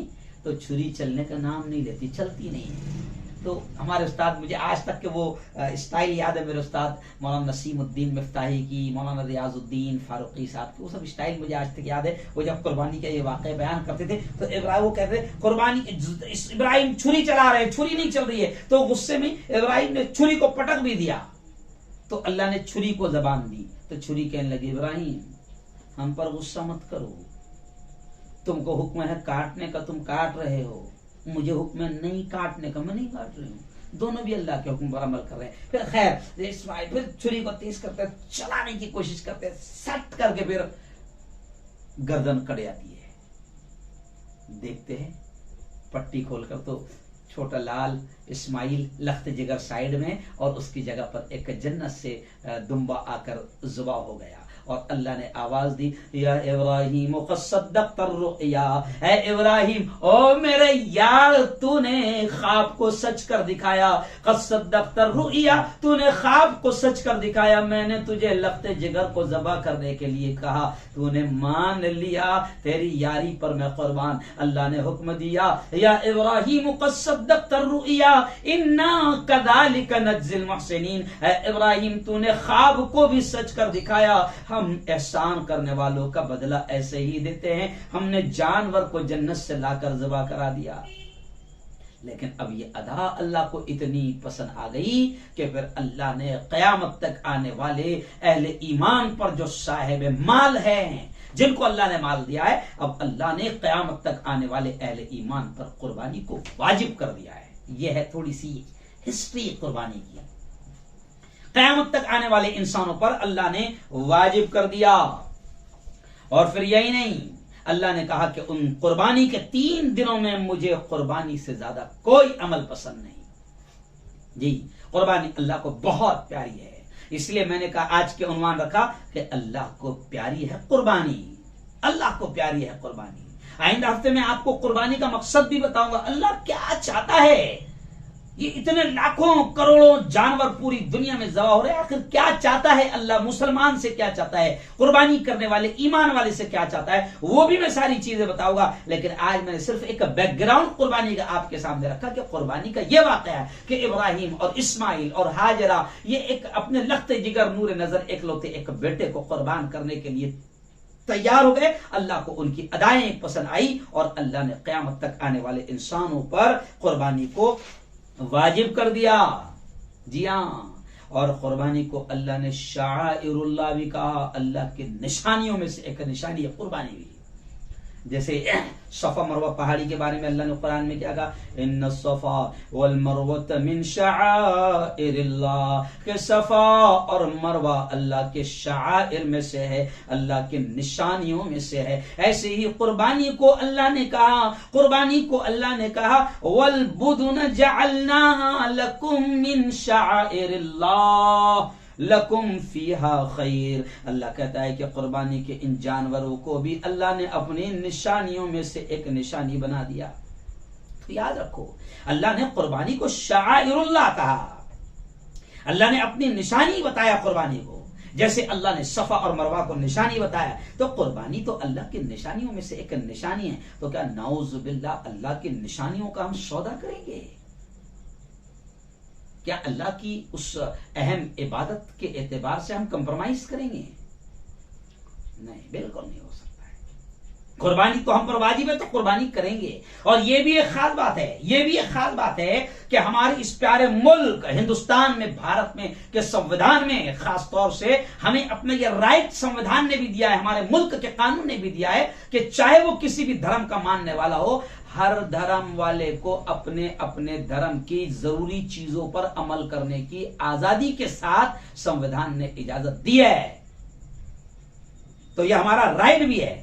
तो छुरी चलने का नाम नहीं लेती, चलती नहीं है। तो हमारे उस्ताद, मुझे आज तक के वो स्टाइल याद है मेरे उस्ताद मौलाना नसीमुद्दीन मिफ्ताही की, मौलाना रियाजुद्दीन फारूकी साहब की, वो सब स्टाइल मुझे आज तक याद है। वो जब कुर्बानी का ये वाक़या बयान करते थे तो इब्राहिम वो कहते थे कुर्बानी, इब्राहिम छुरी चला रहे, छुरी नहीं चल रही है, तो गुस्से में इब्राहिम ने छुरी को पटक भी दिया, तो अल्लाह ने छुरी को जबान दी। तो छुरी कहने लगी, इब्राहिम हम पर गुस्सा मत करो, तुमको हुक्म है काटने का, तुम काट रहे हो, मुझे हुक्म है नहीं काटने का, मैं नहीं काट रही हूँ। दोनों भी अल्लाह के हुक्म पर अमल कर रहे हैं। फिर खैर इस्माइल फिर छुरी को तेज करते, चलाने की कोशिश करते, सट करके फिर गर्दन कट जाती है। देखते हैं पट्टी खोलकर तो छोटा लाल इस्माइल लख्त जिगर साइड में, और उसकी जगह पर एक जन्नत से दुम्बा आकर ज़ुबा हो गया। और अल्लाह ने आवाज दी, या इब्राहिम या इब्राहिम, ओ मेरे यार, तूने ख्वाब को सच कर दिखाया, रुया, तूने ख्वाब को सच कर दिखाया। मैंने तुझे लख्ते जिगर को ज़बा करने के लिए कहा, तूने मान लिया, तेरी यारी पर मैं कुर्बान। अल्लाह ने हुक्म दिया, या इब्राहिम रुया इन्ना कज़ालिका नज्जिल मुहसिनीन, इब्राहिम तूने ख्वाब को भी सच कर दिखाया, हम एहसान करने वालों का बदला ऐसे ही देते हैं। हमने जानवर को जन्नत से लाकर ज़बा करा दिया। लेकिन अब ये अदा अल्लाह को इतनी पसंद आ गई कि फिर अल्लाह ने क़यामत तक आने वाले अहले ईमान पर, जो साहिब माल हैं, जिनको अल्लाह ने माल दिया है, अब अल्लाह ने क़यामत तक आने वाले अहले ईमान पर कुर्बानी को वाजिब कर दिया है। यह है थोड़ी सी हिस्ट्री कुर्बानी की। क़यामत तक आने वाले इंसानों पर अल्लाह ने वाजिब कर दिया। और फिर यही नहीं, अल्लाह ने कहा कि उन कुर्बानी के 3 दिनों में मुझे कुर्बानी से ज्यादा कोई अमल पसंद नहीं। जी, कुर्बानी अल्लाह को बहुत प्यारी है। इसलिए मैंने कहा, आज के उन्वान रखा कि अल्लाह को प्यारी है कुर्बानी, अल्लाह को प्यारी है कुर्बानी। आइंदा हफ्ते में आपको कुर्बानी का मकसद भी बताऊंगा, अल्लाह क्या चाहता है। ये इतने लाखों करोड़ों जानवर पूरी दुनिया में ज़बा हो रहे हैं, आखिर क्या चाहता है अल्लाह, मुसलमान से क्या चाहता है, कुर्बानी करने वाले ईमान वाले से क्या चाहता है, वो भी मैं सारी चीजें बताऊंगा। लेकिन आज मैंने सिर्फ एक बैकग्राउंड कुर्बानी का आपके सामने रखा कि कुर्बानी का यह वाक़या है कि इब्राहिम और इस्माइल और हाजरा, ये एक अपने लख्ते जिगर नूर नजर एकलौते एक बेटे को कुर्बान करने के लिए तैयार हो गए। अल्लाह को उनकी अदाएं पसंद आई और अल्लाह ने क़यामत तक आने वाले इंसानों पर कुर्बानी को वाजिब कर दिया। जी हाँ, और कुर्बानी को अल्लाह ने शाइरुल्लाह भी कहा, अल्लाह की निशानियों में से एक निशानी है कुर्बानी भी। जैसे सफा मरवा पहाड़ी के बारे में अल्लाह ने कुरान में क्या कहा, इन्ना सफा वल मरवत मिन शाइरिल्लाह, के सफा और मरवा अल्लाह के शाइर में से है, अल्लाह के निशानियों में से है। ऐसे ही कुर्बानी को अल्लाह ने कहा, कुर्बानी को अल्लाह ने कहा, वल बुदुन जअलनाहा लकुम मिन शाइरिल्लाह लकुम फीहा खैर। अल्लाह कहता है कि कुर्बानी के इन जानवरों को भी अल्लाह ने अपनी निशानियों में से एक निशानी बना दिया। तो याद रखो, अल्लाह ने कुर्बानी को शाइरुल्लाह कहा, अल्लाह ने अपनी निशानी बताया कुर्बानी को। जैसे अल्लाह ने सफा और मरवा को निशानी बताया, तो कुर्बानी तो अल्लाह की निशानियों में से एक निशानी है। तो क्या नाउज़ु बिल्लाह अल्लाह की निशानियों का हम सौदा करेंगे? क्या अल्लाह की उस अहम इबादत के एतबार से हम कंप्रोमाइज करेंगे? नहीं, बिल्कुल नहीं हो सकता है। कुर्बानी तो हम पर वाजिब है, तो कुर्बानी करेंगे। और ये भी एक खास बात है, ये भी एक खास बात है कि हमारे इस प्यारे मुल्क हिंदुस्तान में, भारत में के संविधान में खास तौर से हमें अपना ये राइट संविधान ने भी दिया है, हमारे मुल्क के कानून ने भी दिया है कि चाहे वो किसी भी धर्म का मानने वाला हो, हर धर्म वाले को अपने अपने धर्म की जरूरी चीजों पर अमल करने की आजादी के साथ संविधान ने इजाजत दी है। तो यह हमारा राइट भी है,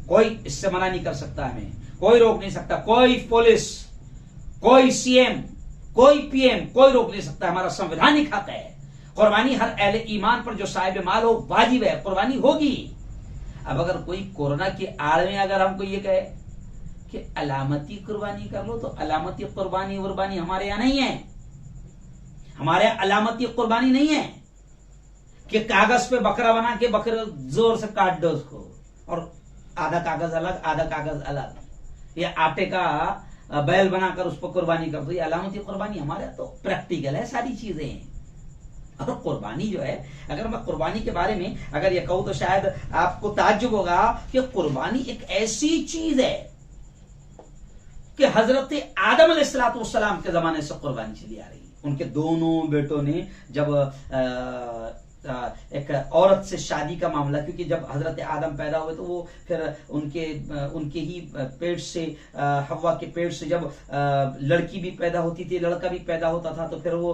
कोई इससे मना नहीं कर सकता हमें। कोई रोक नहीं सकता, कोई पुलिस, कोई सीएम, कोई पीएम, कोई रोक नहीं सकता। हमारा संवैधानिक हक है। कुर्बानी हर अहले ईमान पर जो साहिब माल हो वाजिब है, कुर्बानी होगी। अब अगर कोई कोरोना की आड़ में अगर हमको ये कहे कि अलामती कुर्बानी कर लो, तो अलामती कुर्बानी उर्बानी हमारे यहाँ नहीं है। हमारे यहाँ अलामती कुर्बानी नहीं है कि कागज पे बकरा बना के बकरे जोर से काट दो उसको, और आधा कागज अलग आधा कागज अलग, या आटे का बैल बनाकर उस पर कुर्बानी कर दो। ये अलामती कुर्बानी हमारे तो प्रैक्टिकल है, सारी चीजें हैं। और कुर्बानी जो है, अगर मैं कुर्बानी के बारे में अगर ये कहूं तो शायद आपको ताज्जुब होगा कि कुर्बानी एक ऐसी चीज है कि हजरत आदम अलैहिस्सलाम के जमाने से कुर्बानी चली आ रही है। उनके दोनों बेटों ने जब एक औरत से शादी का मामला, क्योंकि जब हजरत आदम पैदा हुए तो वो फिर उनके ही पेट से, हव्वा के पेट से जब लड़की भी पैदा होती थी, लड़का भी पैदा होता था, तो फिर वो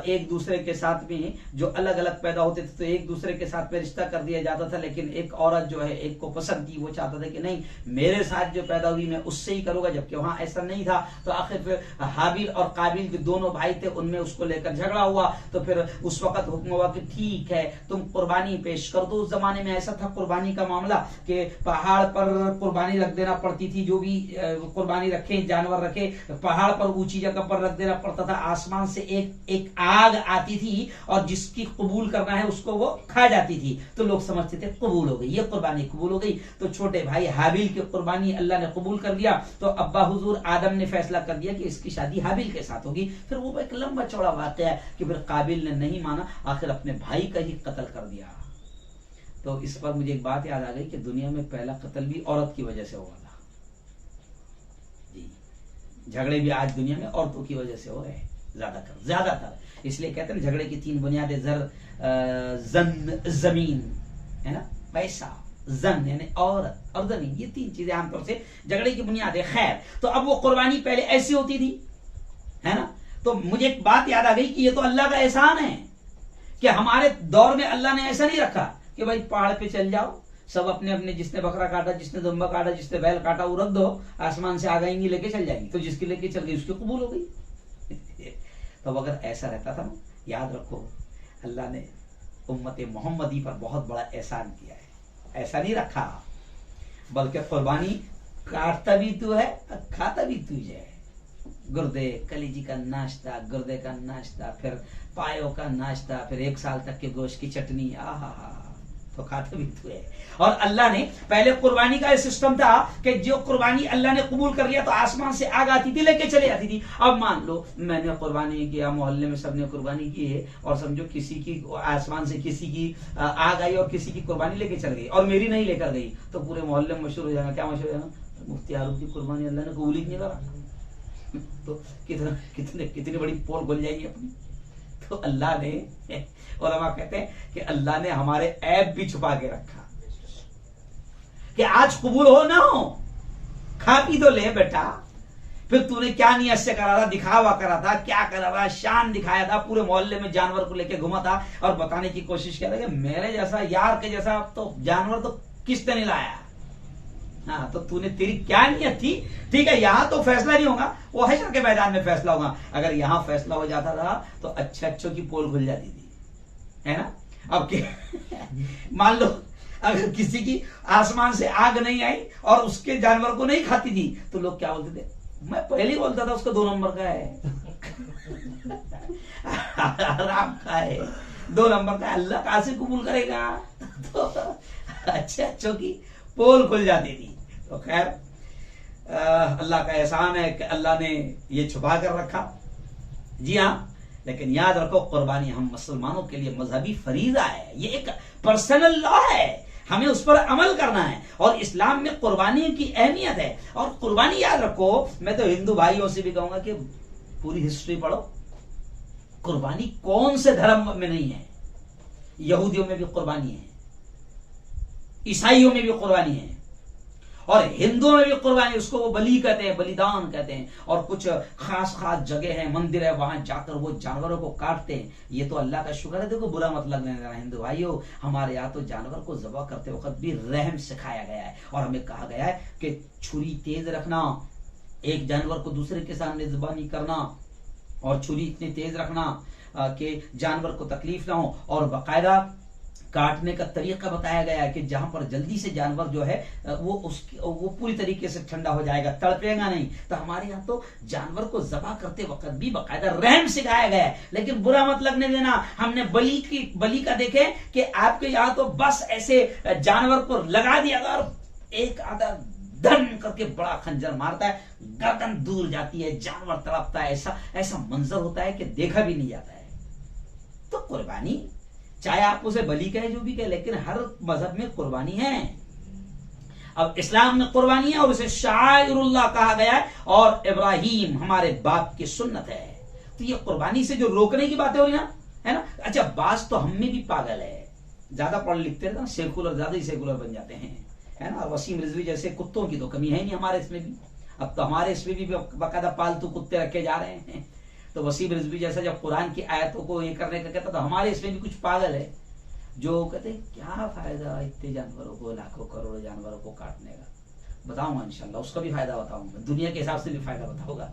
एक दूसरे के साथ में जो अलग अलग पैदा होते थे तो एक दूसरे के साथ में रिश्ता कर दिया जाता था। लेकिन एक औरत जो है एक को पसंद थी, वो चाहता था कि नहीं मेरे साथ जो पैदा हुई मैं उससे ही करूंगा, जबकि वहां ऐसा नहीं था। तो आखिर फिर हाबिल और काबिल के दोनों भाई थे, उनमें उसको लेकर झगड़ा हुआ। तो फिर उस वक्त हुक्म हुआ कि ठीक है तुम कुर्बानी पेश कर दो। उस जमाने में ऐसा था कुर्बानी का मामला कि पहाड़ पर कुर्बानी रख देना पड़ती थी। जो भी कुर्बानी रखे, जानवर रखे, पहाड़ पर ऊंची जगह पर रख देना पड़ता था। आसमान से एक आग आती थी और जिसकी कबूल करना है उसको वो खा जाती थी। तो लोग समझते थे कबूल हो गई, ये कुर्बानी कबूल हो गई। तो छोटे भाई हाबिल की कुर्बानी अल्लाह ने कबूल कर दिया। तो अब्बा हुजूर आदम ने फैसला कर दिया कि इसकी शादी हाबिल के साथ होगी। फिर वो एक लंबा चौड़ा वाकया है कि फिर काबिल ने नहीं माना, आखिर अपने भाई का ही कत्ल कर दिया। तो इस पर मुझे एक बात याद आ गई कि दुनिया में पहला कत्ल भी औरत की वजह से हुआ था जी। झगड़े भी आज दुनिया में औरतों की वजह से हो रहे हैं ज्यादातर। इसलिए कहते हैं झगड़े की 3 बुनियादें, जन, जमीन, है ना, पैसा, जन यानी औरत और जमीन, ये 3 चीजें आमतौर से झगड़े की बुनियाद है। खैर, तो अब वो कुर्बानी पहले ऐसी होती थी, है ना। तो मुझे एक बात याद आ गई कि ये तो अल्लाह का एहसान है कि हमारे दौर में अल्लाह ने ऐसा नहीं रखा कि भाई पहाड़ पे चल जाओ, सब अपने अपने, जिसने बकरा काटा, जिसने दुम्बा काटा, जिसने बैल काटा, वो रख दो, आसमान से आ गएंगी लेके चल जाएंगी। तो जिसकी लेके चल गई उसकी कबूल हो गई। तो अगर ऐसा रहता था ना, याद रखो अल्लाह ने उम्मत मोहम्मदी पर बहुत बड़ा एहसान किया है। ऐसा नहीं रखा, बल्कि कुर्बानी काटता भी तू है, खाता भी तू है। गुर्दे, कलीजी का नाश्ता, गुर्दे का नाश्ता, फिर पायों का नाश्ता, फिर 1 साल तक के गोश्त की चटनी, आहा, तो खाता भी तू है। और अल्लाह ने पहले कुर्बानी का सिस्टम था कि जो कुर्बानी अल्लाह ने कबूल कर लिया तो आसमान से आग आती थी, लेके चले जाती थी। अब मान लो मैंने कुर्बानी किया, मोहल्ले में सबने कुर्बानी की है, और समझो किसी की आसमान से किसी की आग आई और किसी की कुर्बानी लेके चल गई और मेरी नहीं लेकर गई, तो पूरे मोहल्ले में मशहूर हो जाएगा। क्या मशहूर हो जाएगा? मुफ्ती आरूफ की कुर्बानी अल्लाह ने कबूल ही नहीं करा। तो कितनी बड़ी पोल खुल जाएगी अपनी। तो अल्लाह ने, उलमा कहते हैं कि अल्लाह ने हमारे ऐब भी छुपा के रखा कि आज कबूल हो ना हो, खा पी तो ले बेटा। फिर तूने क्या नियत से करा था? दिखावा करा था, क्या करा था? शान दिखाया था, पूरे मोहल्ले में जानवर को लेके घुमा था और बताने की कोशिश किया था कि मेरे जैसा यार के जैसा तो जानवर तो किसने नहीं लाया। हाँ, तो तूने, तेरी क्या नियत थी? ठीक है, यहां तो फैसला नहीं होगा, वो हशर के मैदान में फैसला होगा। अगर यहां फैसला हो जाता था तो अच्छों की पोल खुल जाती थी, है ना। अब मान लो अगर किसी की आसमान से आग नहीं आई और उसके जानवर को नहीं खाती थी, तो लोग क्या बोलते थे? मैं पहले ही बोलता था उसका 2 नंबर का है, आराम का है, 2 नंबर का, अल्लाह कहां से कबूल करेगा। तो अच्छों की पोल खुल जाती थी। तो खैर, अल्लाह का एहसान है कि अल्लाह ने ये छुपा कर रखा। जी हाँ, लेकिन याद रखो कुर्बानी हम मुसलमानों के लिए मजहबी फरीजा है, ये एक पर्सनल लॉ है, हमें उस पर अमल करना है। और इस्लाम में कुर्बानी की अहमियत है। और कुर्बानी याद रखो, मैं तो हिंदू भाइयों से भी कहूंगा कि पूरी हिस्ट्री पढ़ो। कुर्बानी कौन से धर्म में नहीं है? यहूदियों में भी कुर्बानी है, ईसाइयों में भी कुर्बानी है, और हिंदुओं में भी कुर्बानी, उसको वो बलि कहते हैं, बलिदान कहते हैं। और कुछ खास खास जगह है, मंदिर है, वहां जाकर वो जानवरों को काटते हैं। ये तो अल्लाह का शुक्र है, देखो बुरा मत लगने देना हिंदू भाइयों, हमारे यहाँ तो जानवर को ज़बह करते वक्त भी रहम सिखाया गया है। और हमें कहा गया है कि छुरी तेज रखना, एक जानवर को दूसरे के सामने ज़बह नहीं करना, और छुरी इतनी तेज रखना कि जानवर को तकलीफ ना हो। और बाकायदा काटने का तरीका बताया गया है कि जहां पर जल्दी से जानवर जो है वो पूरी तरीके से ठंडा हो जाएगा, तड़पेगा नहीं। तो हमारे यहाँ तो जानवर को ज़बह करते वक्त भी बाकायदा रहम सिखाया गया है। लेकिन बुरा मत लगने देना, हमने बलि का देखे कि आपके यहाँ तो बस ऐसे जानवर को लगा दिया और एक आधा धन करके बड़ा खंजर मारता है, गर्दन दूर जाती है, जानवर तड़पता है, ऐसा मंजर होता है कि देखा भी नहीं जाता है। तो कुर्बानी, चाहे आप उसे बलि कहे जो भी कहे, लेकिन हर मजहब में कुर्बानी है। अब इस्लाम में कुर्बानी है और उसे शाइरुल्लाह कहा गया है, और इब्राहिम हमारे बाप की सुन्नत है। तो ये कुर्बानी से जो रोकने की बातें हो रही ना, है ना। अच्छा, बास तो हम में भी पागल है, ज्यादा पढ़ लिखते हैं ना, सेकुलर, ज्यादा ही सेकुलर बन जाते हैं, है ना। वसीम रिजवी जैसे कुत्तों की तो कमी है नहीं हमारे इसमें भी। अब तो हमारे इसमें भी बाकायदा पालतू कुत्ते रखे जा रहे हैं। तो वसीम रिजवी जैसा जब कुरान की आयतों को ये करने का कहता, तो हमारे इसमें भी कुछ पागल है जो कहते क्या फायदा इतने जानवरों को, लाखों करोड़ों जानवरों को काटने का। बताऊंगा इंशाल्लाह, उसका भी फायदा बताऊंगा, दुनिया के हिसाब से भी फायदा बताऊंगा।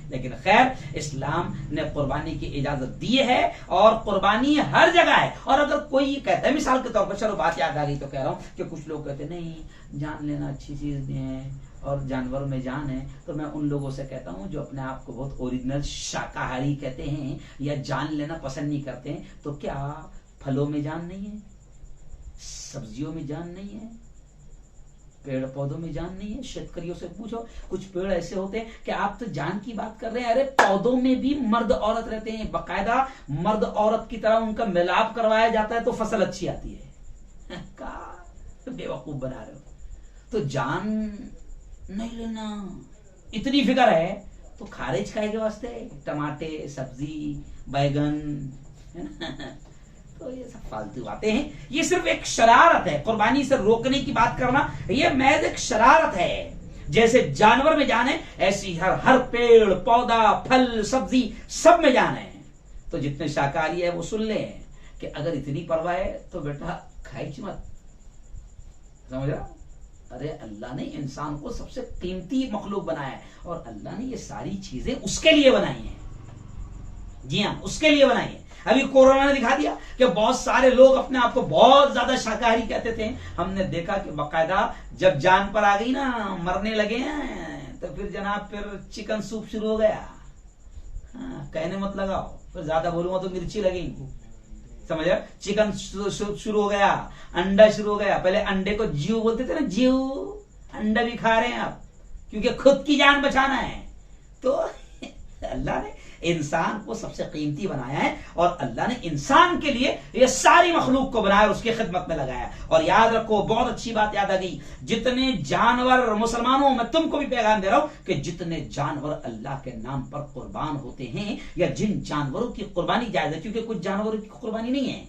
लेकिन खैर, इस्लाम ने कुर्बानी की इजाजत दी है और कुर्बानी हर जगह है। और अगर कोई ये कहता है, मिसाल के तौर पर, चलो बात याद आ गई तो कह रहा हूं कि कुछ लोग कहते नहीं जान लेना अच्छी चीज है और जानवरों में जान है, तो मैं उन लोगों से कहता हूं जो अपने आप को बहुत ओरिजिनल शाकाहारी कहते हैं या जान लेना पसंद नहीं करते हैं, तो क्या फलों में जान नहीं है, सब्जियों में जान नहीं है, पेड़ पौधों में जान नहीं है? शेतकरियों से पूछो, कुछ पेड़ ऐसे होते हैं कि आप तो जान की बात कर रहे हैं, अरे पौधों में भी मर्द औरत रहते हैं, बाकायदा मर्द औरत की तरह उनका मिलाप करवाया जाता है तो फसल अच्छी आती है। का बेवकूफ बना रहे हो। तो जान नहीं लेना, इतनी फिक्र है तो खारिज खाए के वास्ते टमाटे, सब्जी, बैगन, है ना। तो ये सब फालतू बातें हैं, ये सिर्फ एक शरारत है। कुर्बानी से रोकने की बात करना ये महज एक शरारत है। जैसे जानवर में जान है, ऐसी हर पेड़ पौधा, फल, सब्जी, सब में जान है। तो जितने शाकाहारी है वो सुन ले कि अगर इतनी परवाह है तो बेटा खाई मत, समझ रहा। अरे अल्लाह ने इंसान को सबसे कीमती मखलूक बनाया है और अल्लाह ने ये सारी चीजें उसके लिए बनाई हैं। जी हाँ, उसके लिए बनाई है। अभी कोरोना ने दिखा दिया कि बहुत सारे लोग अपने आप को बहुत ज्यादा शाकाहारी कहते थे। हमने देखा कि बाकायदा जब जान पर आ गई ना, मरने लगे हैं, तो फिर जनाब फिर चिकन सूप शुरू हो गया। हाँ, कहने मत लगाओ, फिर ज्यादा बोलूंगा तो मिर्ची लगेगी, समझ। चिकन सूप शुरू हो गया, अंडा शुरू हो गया। पहले अंडे को जीव बोलते थे ना, जीव, अंडा भी खा रहे हैं आप, क्योंकि खुद की जान बचाना है। तो अल्लाह ने इंसान को सबसे कीमती बनाया है और अल्लाह ने इंसान के लिए ये सारी मखलूक को बनाया और उसकी खिदमत में लगाया। और याद रखो, बहुत अच्छी बात याद आ गई, जितने जानवर, मुसलमानों, मैं तुमको भी पैगाम दे रहा हूं कि जितने जानवर अल्लाह के नाम पर कुर्बान होते हैं या जिन जानवरों की कुर्बानी जायज है, क्योंकि कुछ जानवरों की कुर्बानी नहीं है,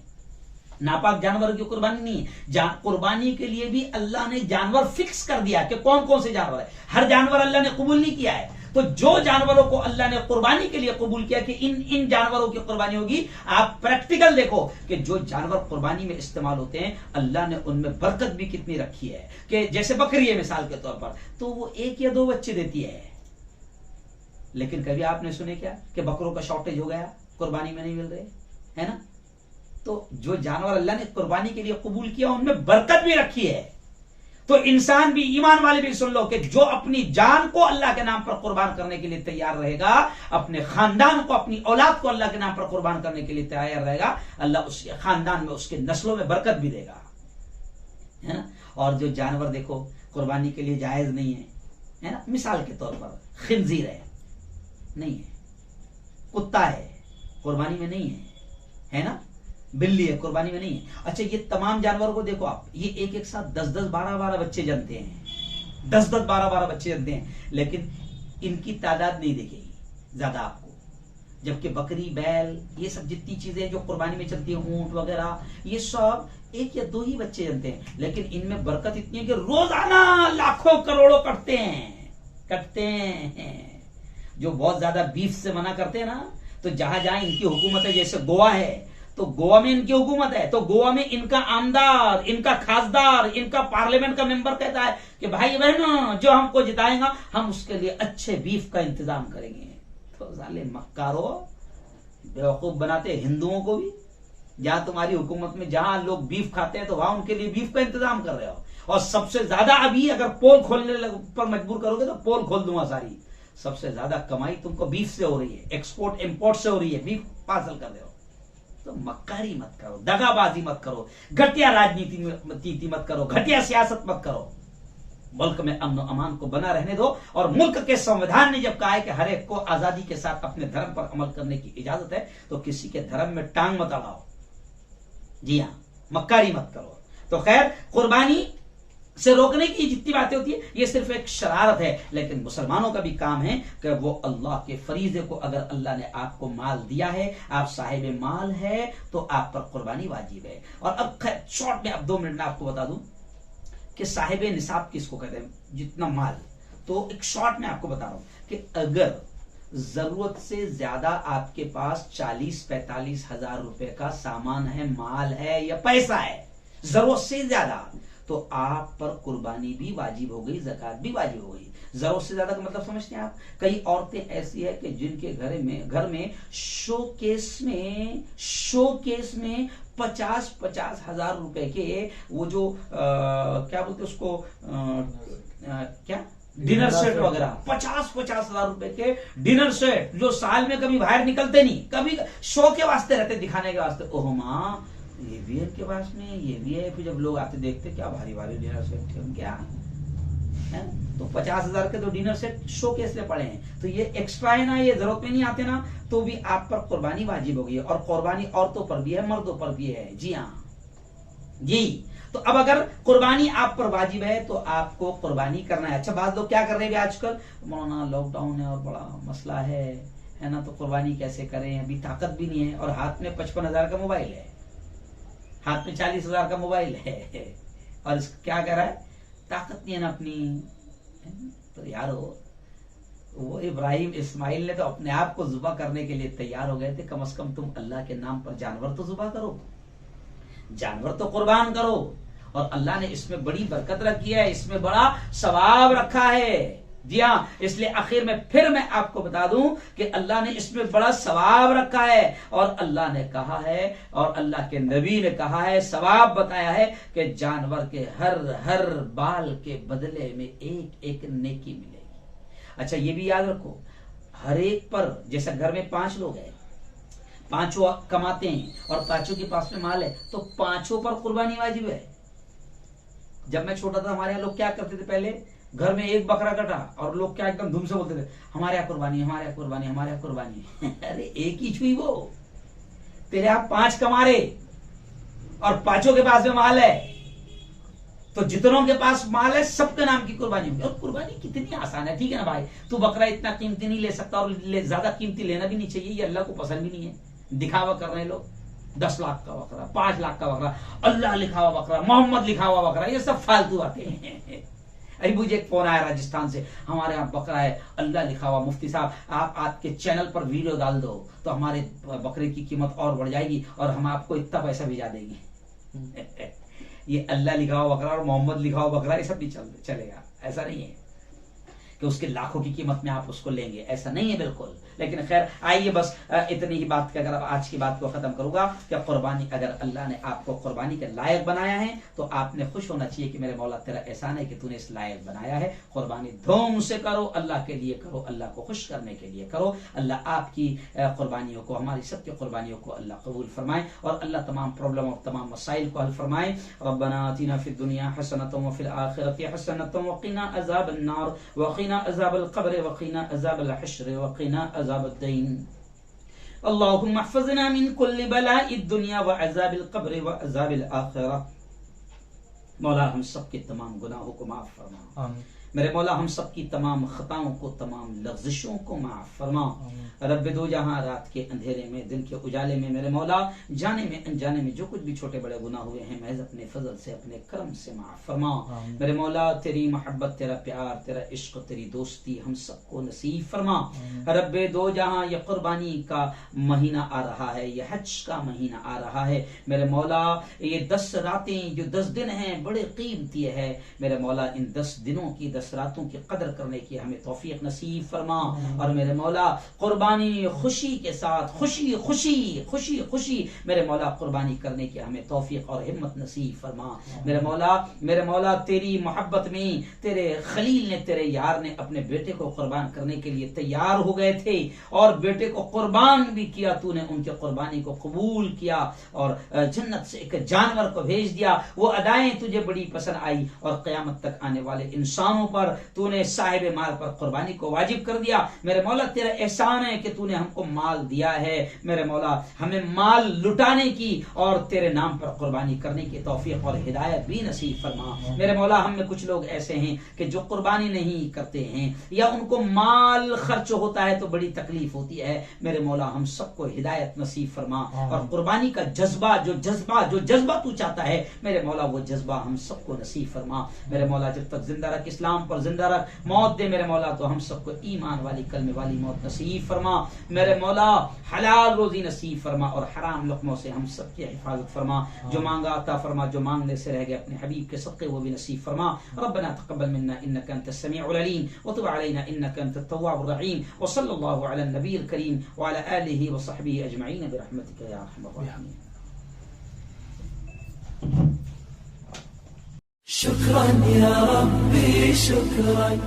नापाक जानवरों की कुर्बानी नहीं है। कुर्बानी के लिए भी अल्लाह ने जानवर फिक्स कर दिया कि कौन कौन से जानवर है। हर जानवर अल्लाह ने कबूल नहीं किया है। तो जो जानवरों को अल्लाह ने कुर्बानी के लिए कबूल किया कि इन जानवरों की कुर्बानी होगी, आप प्रैक्टिकल देखो कि जो जानवर कुर्बानी में इस्तेमाल होते हैं अल्लाह ने उनमें बरकत भी कितनी रखी है। कि जैसे बकरी है मिसाल के तौर पर, तो वो 1 या 2 बच्चे देती है। लेकिन कभी आपने सुने क्या कि बकरों का शॉर्टेज हो गया, कुर्बानी में नहीं मिल रहे, है ना। तो जो जानवर अल्लाह ने कुर्बानी के लिए कबूल किया उनमें बरकत भी रखी है। तो इंसान भी, ईमान वाले भी सुन लो कि जो अपनी जान को अल्लाह के नाम पर कुर्बान करने के लिए तैयार रहेगा, अपने खानदान को, अपनी औलाद को अल्लाह के नाम पर कुर्बान करने के लिए तैयार रहेगा, अल्लाह उसके खानदान में, उसके नस्लों में बरकत भी देगा, है ना। और जो जानवर देखो कुर्बानी के लिए जायज नहीं है ना, मिसाल के तौर पर खिंजीर है, नहीं है, कुत्ता है, कुर्बानी में नहीं है ना, बिल्ली है, कुर्बानी में नहीं है। अच्छा, ये तमाम जानवरों को देखो आप, ये एक साथ 10-10, 12-12 बच्चे जनते हैं, 10-10, 12-12 बच्चे जनते हैं, लेकिन इनकी तादाद नहीं दिखेगी ज्यादा आपको। जबकि बकरी बैल ये सब जितनी चीजें जो कुर्बानी में चलती है, ऊंट वगैरह, ये सब 1 या 2 ही बच्चे जनते हैं, लेकिन इनमें बरकत इतनी है कि रोजाना लाखों करोड़ों कटते हैं। जो बहुत ज्यादा बीफ से मना करते हैं ना, तो जहां जहां इनकी हुकूमत है, जैसे गोवा है तो गोवा में इनकी हुकूमत है, तो गोवा में इनका आमदार, इनका खासदार, इनका पार्लियामेंट का मेंबर कहता है कि भाई बहनों जो हमको जिताएगा हम उसके लिए अच्छे बीफ का इंतजाम करेंगे। तो साले मक्कारो बेवकूफ बनाते हिंदुओं को भी। जहां तुम्हारी हुकूमत में जहां लोग बीफ खाते हैं तो वहां उनके लिए बीफ का इंतजाम कर रहे हो। और सबसे ज्यादा अभी अगर पोल खोलने पर मजबूर करोगे तो पोल खोल दूंगा सारी। सबसे ज्यादा कमाई तुमको बीफ से हो रही है, एक्सपोर्ट इंपोर्ट से हो रही है, बीफ पार्सल कर रहे हो। तो मक्कारी मत करो, दगाबाजी मत करो, घटिया राजनीति मत करो, घटिया सियासत मत करो। मुल्क में अमन अमान को बना रहने दो। और मुल्क के संविधान ने जब कहा है कि हर एक को आजादी के साथ अपने धर्म पर अमल करने की इजाजत है, तो किसी के धर्म में टांग मत अड़ाओ। जी हाँ, मक्कारी मत करो। तो खैर, कुर्बानी से रोकने की जितनी बातें होती है ये सिर्फ एक शरारत है, लेकिन मुसलमानों का भी काम है कि वो अल्लाह के फरीजे को, अगर अल्लाह ने आपको माल दिया है, आप साहिब माल है, तो आप पर कुर्बानी वाजिब है। और अब खैर शॉर्ट में, अब 2 मिनट में आपको बता दूं कि साहिब निसाब किसको कहते हैं, जितना माल। तो एक शॉर्ट में आपको बता रहा हूं कि अगर जरूरत से ज्यादा आपके पास 40-45 हजार रुपए का सामान है, माल है या पैसा है, जरूरत से ज्यादा, तो आप पर कुर्बानी भी वाजिब हो गई, ज़कात भी वाजिब हो गई। जरूरत से ज्यादा का मतलब समझते हैं आप? कई औरतें ऐसी है कि जिनके घर में शोकेस में 50-50 हजार रुपए के वो जो क्या बोलते उसको क्या डिनर सेट वगैरह, 50-50 हजार रुपए के डिनर सेट जो साल में कभी बाहर निकलते नहीं, कभी शो के वास्ते रहते, दिखाने के वास्ते। ओह माँ, ये भी है इनके पास में, ये भी है। फिर जब लोग आते देखते क्या भारी भारी डिनर सेट थे क्या है, तो 50 हजार के तो डिनर सेट शो केस में पड़े हैं। तो ये एक्स्ट्रा है ना, ये जरूरत में नहीं आते ना, तो भी आप पर कुर्बानी वाजिब होगी। और कुर्बानी औरतों पर भी है, मर्दों पर भी है। जी हाँ जी। तो अब अगर कुर्बानी आप पर वाजिब है तो आपको कुर्बानी करना है। अच्छा, बात लोग क्या कर रहे हैं आजकल, मौलाना लॉकडाउन है और बड़ा मसला है ना, तो कुर्बानी कैसे करें, अभी ताकत भी नहीं है और हाथ में 55 हजार का मोबाइल है, हाथ में 40 हजार का मोबाइल है, और क्या कह रहा है, ताकत नहीं है ना अपनी। तो यारो, वो इब्राहिम इस्माइल ने तो अपने आप को जुबा करने के लिए तैयार हो गए थे। कम से कम तुम अल्लाह के नाम पर जानवर तो जुबा करो, जानवर तो कुर्बान करो। और अल्लाह ने इसमें बड़ी बरकत रखी है, इसमें बड़ा सवाब रखा है। जी हाँ, इसलिए आखिर में फिर मैं आपको बता दूं कि अल्लाह ने इसमें बड़ा सवाब रखा है। और अल्लाह ने कहा है, और अल्लाह के नबी ने कहा है, सवाब बताया है कि जानवर के हर बाल के बदले में एक नेकी मिलेगी। अच्छा, ये भी याद रखो, हर एक पर, जैसा घर में 5 लोग हैं, 5 कमाते हैं और 5 के पास में माल है, तो 5 पर कुर्बानी वाजिब है। जब मैं छोटा था, हमारे यहाँ लोग क्या करते थे, पहले घर में 1 बकरा कटा और लोग क्या एकदम धूम से बोलते थे, हमारे यहाँ कुर्बानी, हमारे यहाँ कुर्बानी, हमारे यहाँ कुर्बानी। अरे एक ही छुई वो, तेरे यहाँ 5 कमा रहे और 5 के पास में माल है, तो जितनों के पास माल है सबके नाम की कुर्बानी होगी। और कुर्बानी कितनी आसान है, ठीक है ना भाई। तू बकरा इतना कीमती नहीं ले सकता और ज्यादा कीमती लेना भी नहीं चाहिए, ये अल्लाह को पसंद भी नहीं है। दिखावा कर रहे हैं लोग, 10 लाख का बकरा, 5 लाख का बकरा, अल्लाह लिखा हुआ बकरा, मोहम्मद लिखा हुआ बकरा, ये सब फालतू बातें हैं। अभी मुझे एक फोन आया राजस्थान से, हमारे यहाँ बकरा है, अल्लाह लिखा हुआ, मुफ्ती साहब आप आपके चैनल पर वीडियो डाल दो तो हमारे बकरे की कीमत और बढ़ जाएगी और हम आपको इतना पैसा भिजा देंगे। ये अल्लाह लिखा हुआ बकरा और मोहम्मद लिखा हुआ बकरा, ये सब नहीं चलेगा। ऐसा नहीं है कि उसके लाखों की कीमत में आप उसको लेंगे, ऐसा नहीं है बिल्कुल। लेकिन खैर, आइए बस इतनी ही बात कर आज की बात को खत्म करूंगा कि कुर्बानी, अगर अल्लाह ने आपको कुर्बानी के लायक बनाया है तो आपने खुश होना चाहिए कि मेरे मौला तेरा एहसान है कि तूने इस लायक बनाया है। कुर्बानी धूम से करो, अल्लाह के लिए करो, अल्लाह को खुश करने के लिए करो। अल्लाह आपकी कुर्बानियों को, हमारी सबकी कुर्बानियों को अल्लाह कबूल फरमाए और अल्लाह तमाम प्रॉब्लम और तमाम मसाइल को हल फरमाए। रब्बना आतिना फिद दुनिया हसनतम व फिल आखिरति हसनतम व क़िना अज़ाबन नार व क़िना अज़ाबल क़ब्र व क़िना अज़ाबल हश्र व क़िना अज़ाबद्दीन। अल्लाहुम्मा हफ़्ज़ना मिन कुल्लि बलाइद दुनिया व अज़ाबिल क़ब्र व अज़ाबिल आखिरह। मौला हम सब के तमाम गुनाहों को माफ फरमा। मेरे मौला हम सब की तमाम खताओं को, तमाम लग़्ज़िशों को माफ़ फरमा। रब्बे दो जहां, रात के अंधेरे में, दिन के उजाले में मेरे मौला जाने में अनजाने में जो कुछ भी छोटे बड़े गुनाह हुए हैं, महज अपने फजल से, अपने करम से माफ़ फरमा। मेरे मौला तेरी मोहब्बत, तेरा प्यार, तेरा इश्क, तेरी दोस्ती हम सबको नसीब फरमा। रब्बे दो जहां ये कुर्बानी का महीना आ रहा है, ये हज का महीना आ रहा है मेरे मौला, ये 10 रातें जो 10 दिन हैं बड़े कीमती है मेरे मौला। इन 10 दिनों की, 10 रातों की कदर करने की हमें तौफीक नसीब फरमा। और मेरे मौला कुर्बानी खुशी के साथ, खुशी खुशी खुशी खुशी मेरे मौला कुर्बानी करने की हमें तौफीक और हिम्मत नसीब फरमा। मेरे मौला तेरी मोहब्बत में तेरे खलील ने, तेरे यार ने अपने बेटे को कुर्बान करने के लिए तैयार हो गए थे और बेटे को कुर्बान भी किया। तूने उनके कुर्बानी को कबूल किया और जन्नत से एक जानवर को भेज दिया। वो अदाएं तुझे बड़ी पसंद आई और क़यामत तक आने वाले इंसानों पर तूने साहिब माल पर कुर्बानी को वाजिब कर दिया। मेरे मौला तेरा एहसान है कि तूने हमको माल दिया है मेरे मौला, हमें माल लुटाने की और तेरे नाम पर कुर्बानी करने की तौफीक और हिदायत भी नसीब फरमा। मेरे मौला हम में कुछ लोग ऐसे हैं कि जो कुर्बानी नहीं करते हैं या उनको माल खर्च होता है तो बड़ी तकलीफ होती है। मेरे मौला हम सबको हिदायत नसीब फरमा और कुर्बानी का जज्बा जो जज्बा तू चाहता है मेरे मौला, वो जज्बा हम सबको नसीब फरमा। मेरे मौला जब तक जिंदा रख, इस्लाम पर जिंदा रख, मौत दे मेरे मौला तो हम सबको ईमान वाली, कलमे वाली मौत नसीब फरमा। मेरे मौला हलाल रोजी नसीब फरमा और हराम लुक़्मों से हम सबकी हिफाजत फरमा। जो मांगा अता फरमा, जो मांगने से रह गए अपने हबीब के सदक़े वो भी नसीब फरमा। रब्बना तक़ब्बल मिन्ना इन्नका अंतस समीउल अलीम व तुब अलैना इन्नका अंतत तव्वाबुर रहीम व सल्लल्लाहु अला नबील करीम व अला आलिहि व सहबिहि अजमईन बिरहमतिका या अरहमर राहिमीन। शुक्रान या रब्बी शुक्रान।